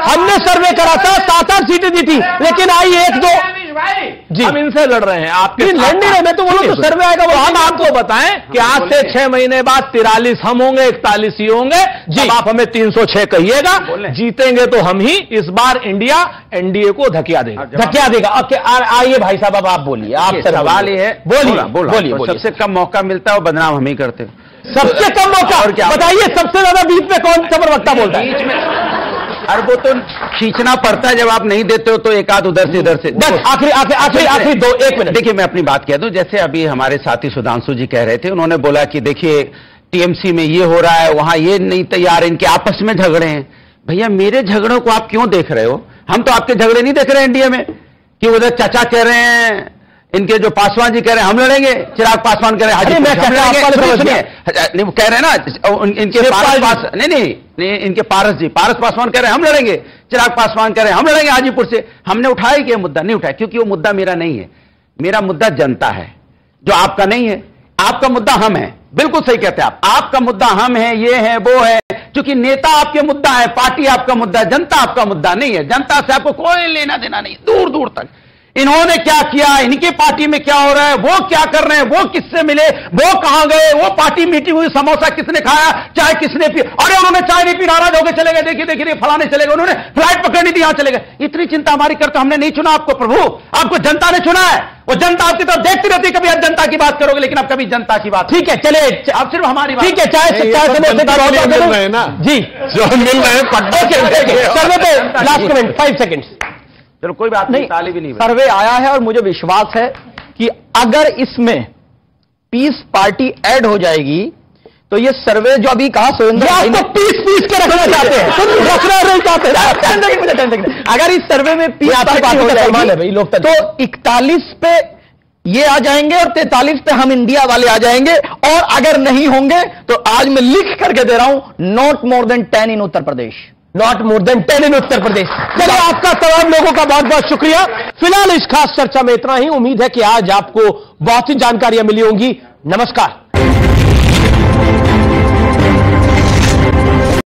हमने सर्वे करा था, 7-8 सीटें दी थी, लेकिन आई 1-2 जी। हम इनसे लड़ रहे हैं, आपके लड़ नहीं रहे। मैं तो बोलूं तो सर्वे आएगा, तो हम आपको बताएं कि आज से 6 महीने बाद 43 हम होंगे, 41 ही होंगे जी। आप हमें 306 कहिएगा, जीतेंगे तो हम ही। इस बार इंडिया एनडीए को धकिया देगा। आइए भाई साहब, अब आप बोलिए। आप सवाल ये है, बोलिए। सबसे कम मौका मिलता है वो बदनाम हम ही करते हैं। सबसे कम मौका और क्या बताइए? सबसे ज्यादा बीच में कौन सा प्रवक्ता बोलता है? बीच में अरे वो तो खींचना पड़ता है, जब आप नहीं देते हो तो एक आध उधर से इधर से। आखिरी 1 मिनट देखिए, मैं अपनी बात कह दूं। जैसे अभी हमारे साथी सुधांशु जी कह रहे थे, उन्होंने बोला कि देखिए टीएमसी में ये हो रहा है, वहां ये नहीं तैयार, इनके आपस में झगड़े हैं। भैया, मेरे झगड़ों को आप क्यों देख रहे हो? हम तो आपके झगड़े नहीं देख रहे हैं इंडिया में, कि उधर चाचा कह रहे हैं, इनके जो पासवान जी कह रहे हैं हम लड़ेंगे, चिराग पासवान कह रहे हैं मैं कह रहे नहीं, वो कह रहे हैं ना इनके नहीं, इनके पारस पासवान कह रहे हैं हम लड़ेंगे, चिराग पासवान कह रहे हैं हम लड़ेंगे हाजीपुर से। हमने उठाया कि मुद्दा नहीं उठाया, क्योंकि वो मुद्दा मेरा नहीं है। मेरा मुद्दा जनता है, जो आपका नहीं है। आपका मुद्दा हम है, बिल्कुल सही कहते हैं आप। आपका मुद्दा हम है, ये है, वो है, क्योंकि नेता आपके मुद्दा है, पार्टी आपका मुद्दा है, जनता आपका मुद्दा नहीं है। जनता से आपको कोई लेना देना नहीं, दूर दूर तक। इन्होंने क्या किया, इनकी पार्टी में क्या हो रहा है, वो क्या कर रहे हैं, वो किससे मिले, वो कहां गए, वो पार्टी मीटिंग हुई, समोसा किसने खाया, चाय किसने पी, अरे उन्होंने चाय नहीं पी, नाराज होकर चले गए, देखिए फलाने चले गए, उन्होंने फ्लाइट पकड़नी थी, यहां चले गए। इतनी चिंता हमारी करते, हमने नहीं चुना आपको प्रभु, आपको जनता ने चुना है। वो जनता आपकी तरफ देखती रहती, कभी आप जनता की बात करोगे, लेकिन आप कभी जनता की बात। ठीक है, चले आप सिर्फ हमारी बात। ठीक है, चाय मिल रहे हैं ना जी, जो मिल रहे हैं। सर्वे पे लास्ट कमेंट 5 सेकंड्स। चलो कोई बात नहीं, ताली भी नहीं। सर्वे आया है और मुझे विश्वास है कि अगर इसमें पीस पार्टी ऐड हो जाएगी तो ये सर्वे जो अभी कहा सुरेंद्र भाई ने पीस के रखना चाहते हैं, अगर इस सर्वे में पीस पार्टी हो जाएगी तो 41 पे ये आ जाएंगे और 43 पे हम इंडिया वाले आ जाएंगे। और अगर नहीं होंगे तो आज मैं लिख करके दे रहा हूं, not more than 10 in Uttar Pradesh. Not more than 10 इन उत्तर प्रदेश। चलिए, आपका तमाम लोगों का बहुत बहुत शुक्रिया। फिलहाल इस खास चर्चा में इतना ही। उम्मीद है कि आज आपको बहुत सी जानकारियां मिली होंगी। नमस्कार।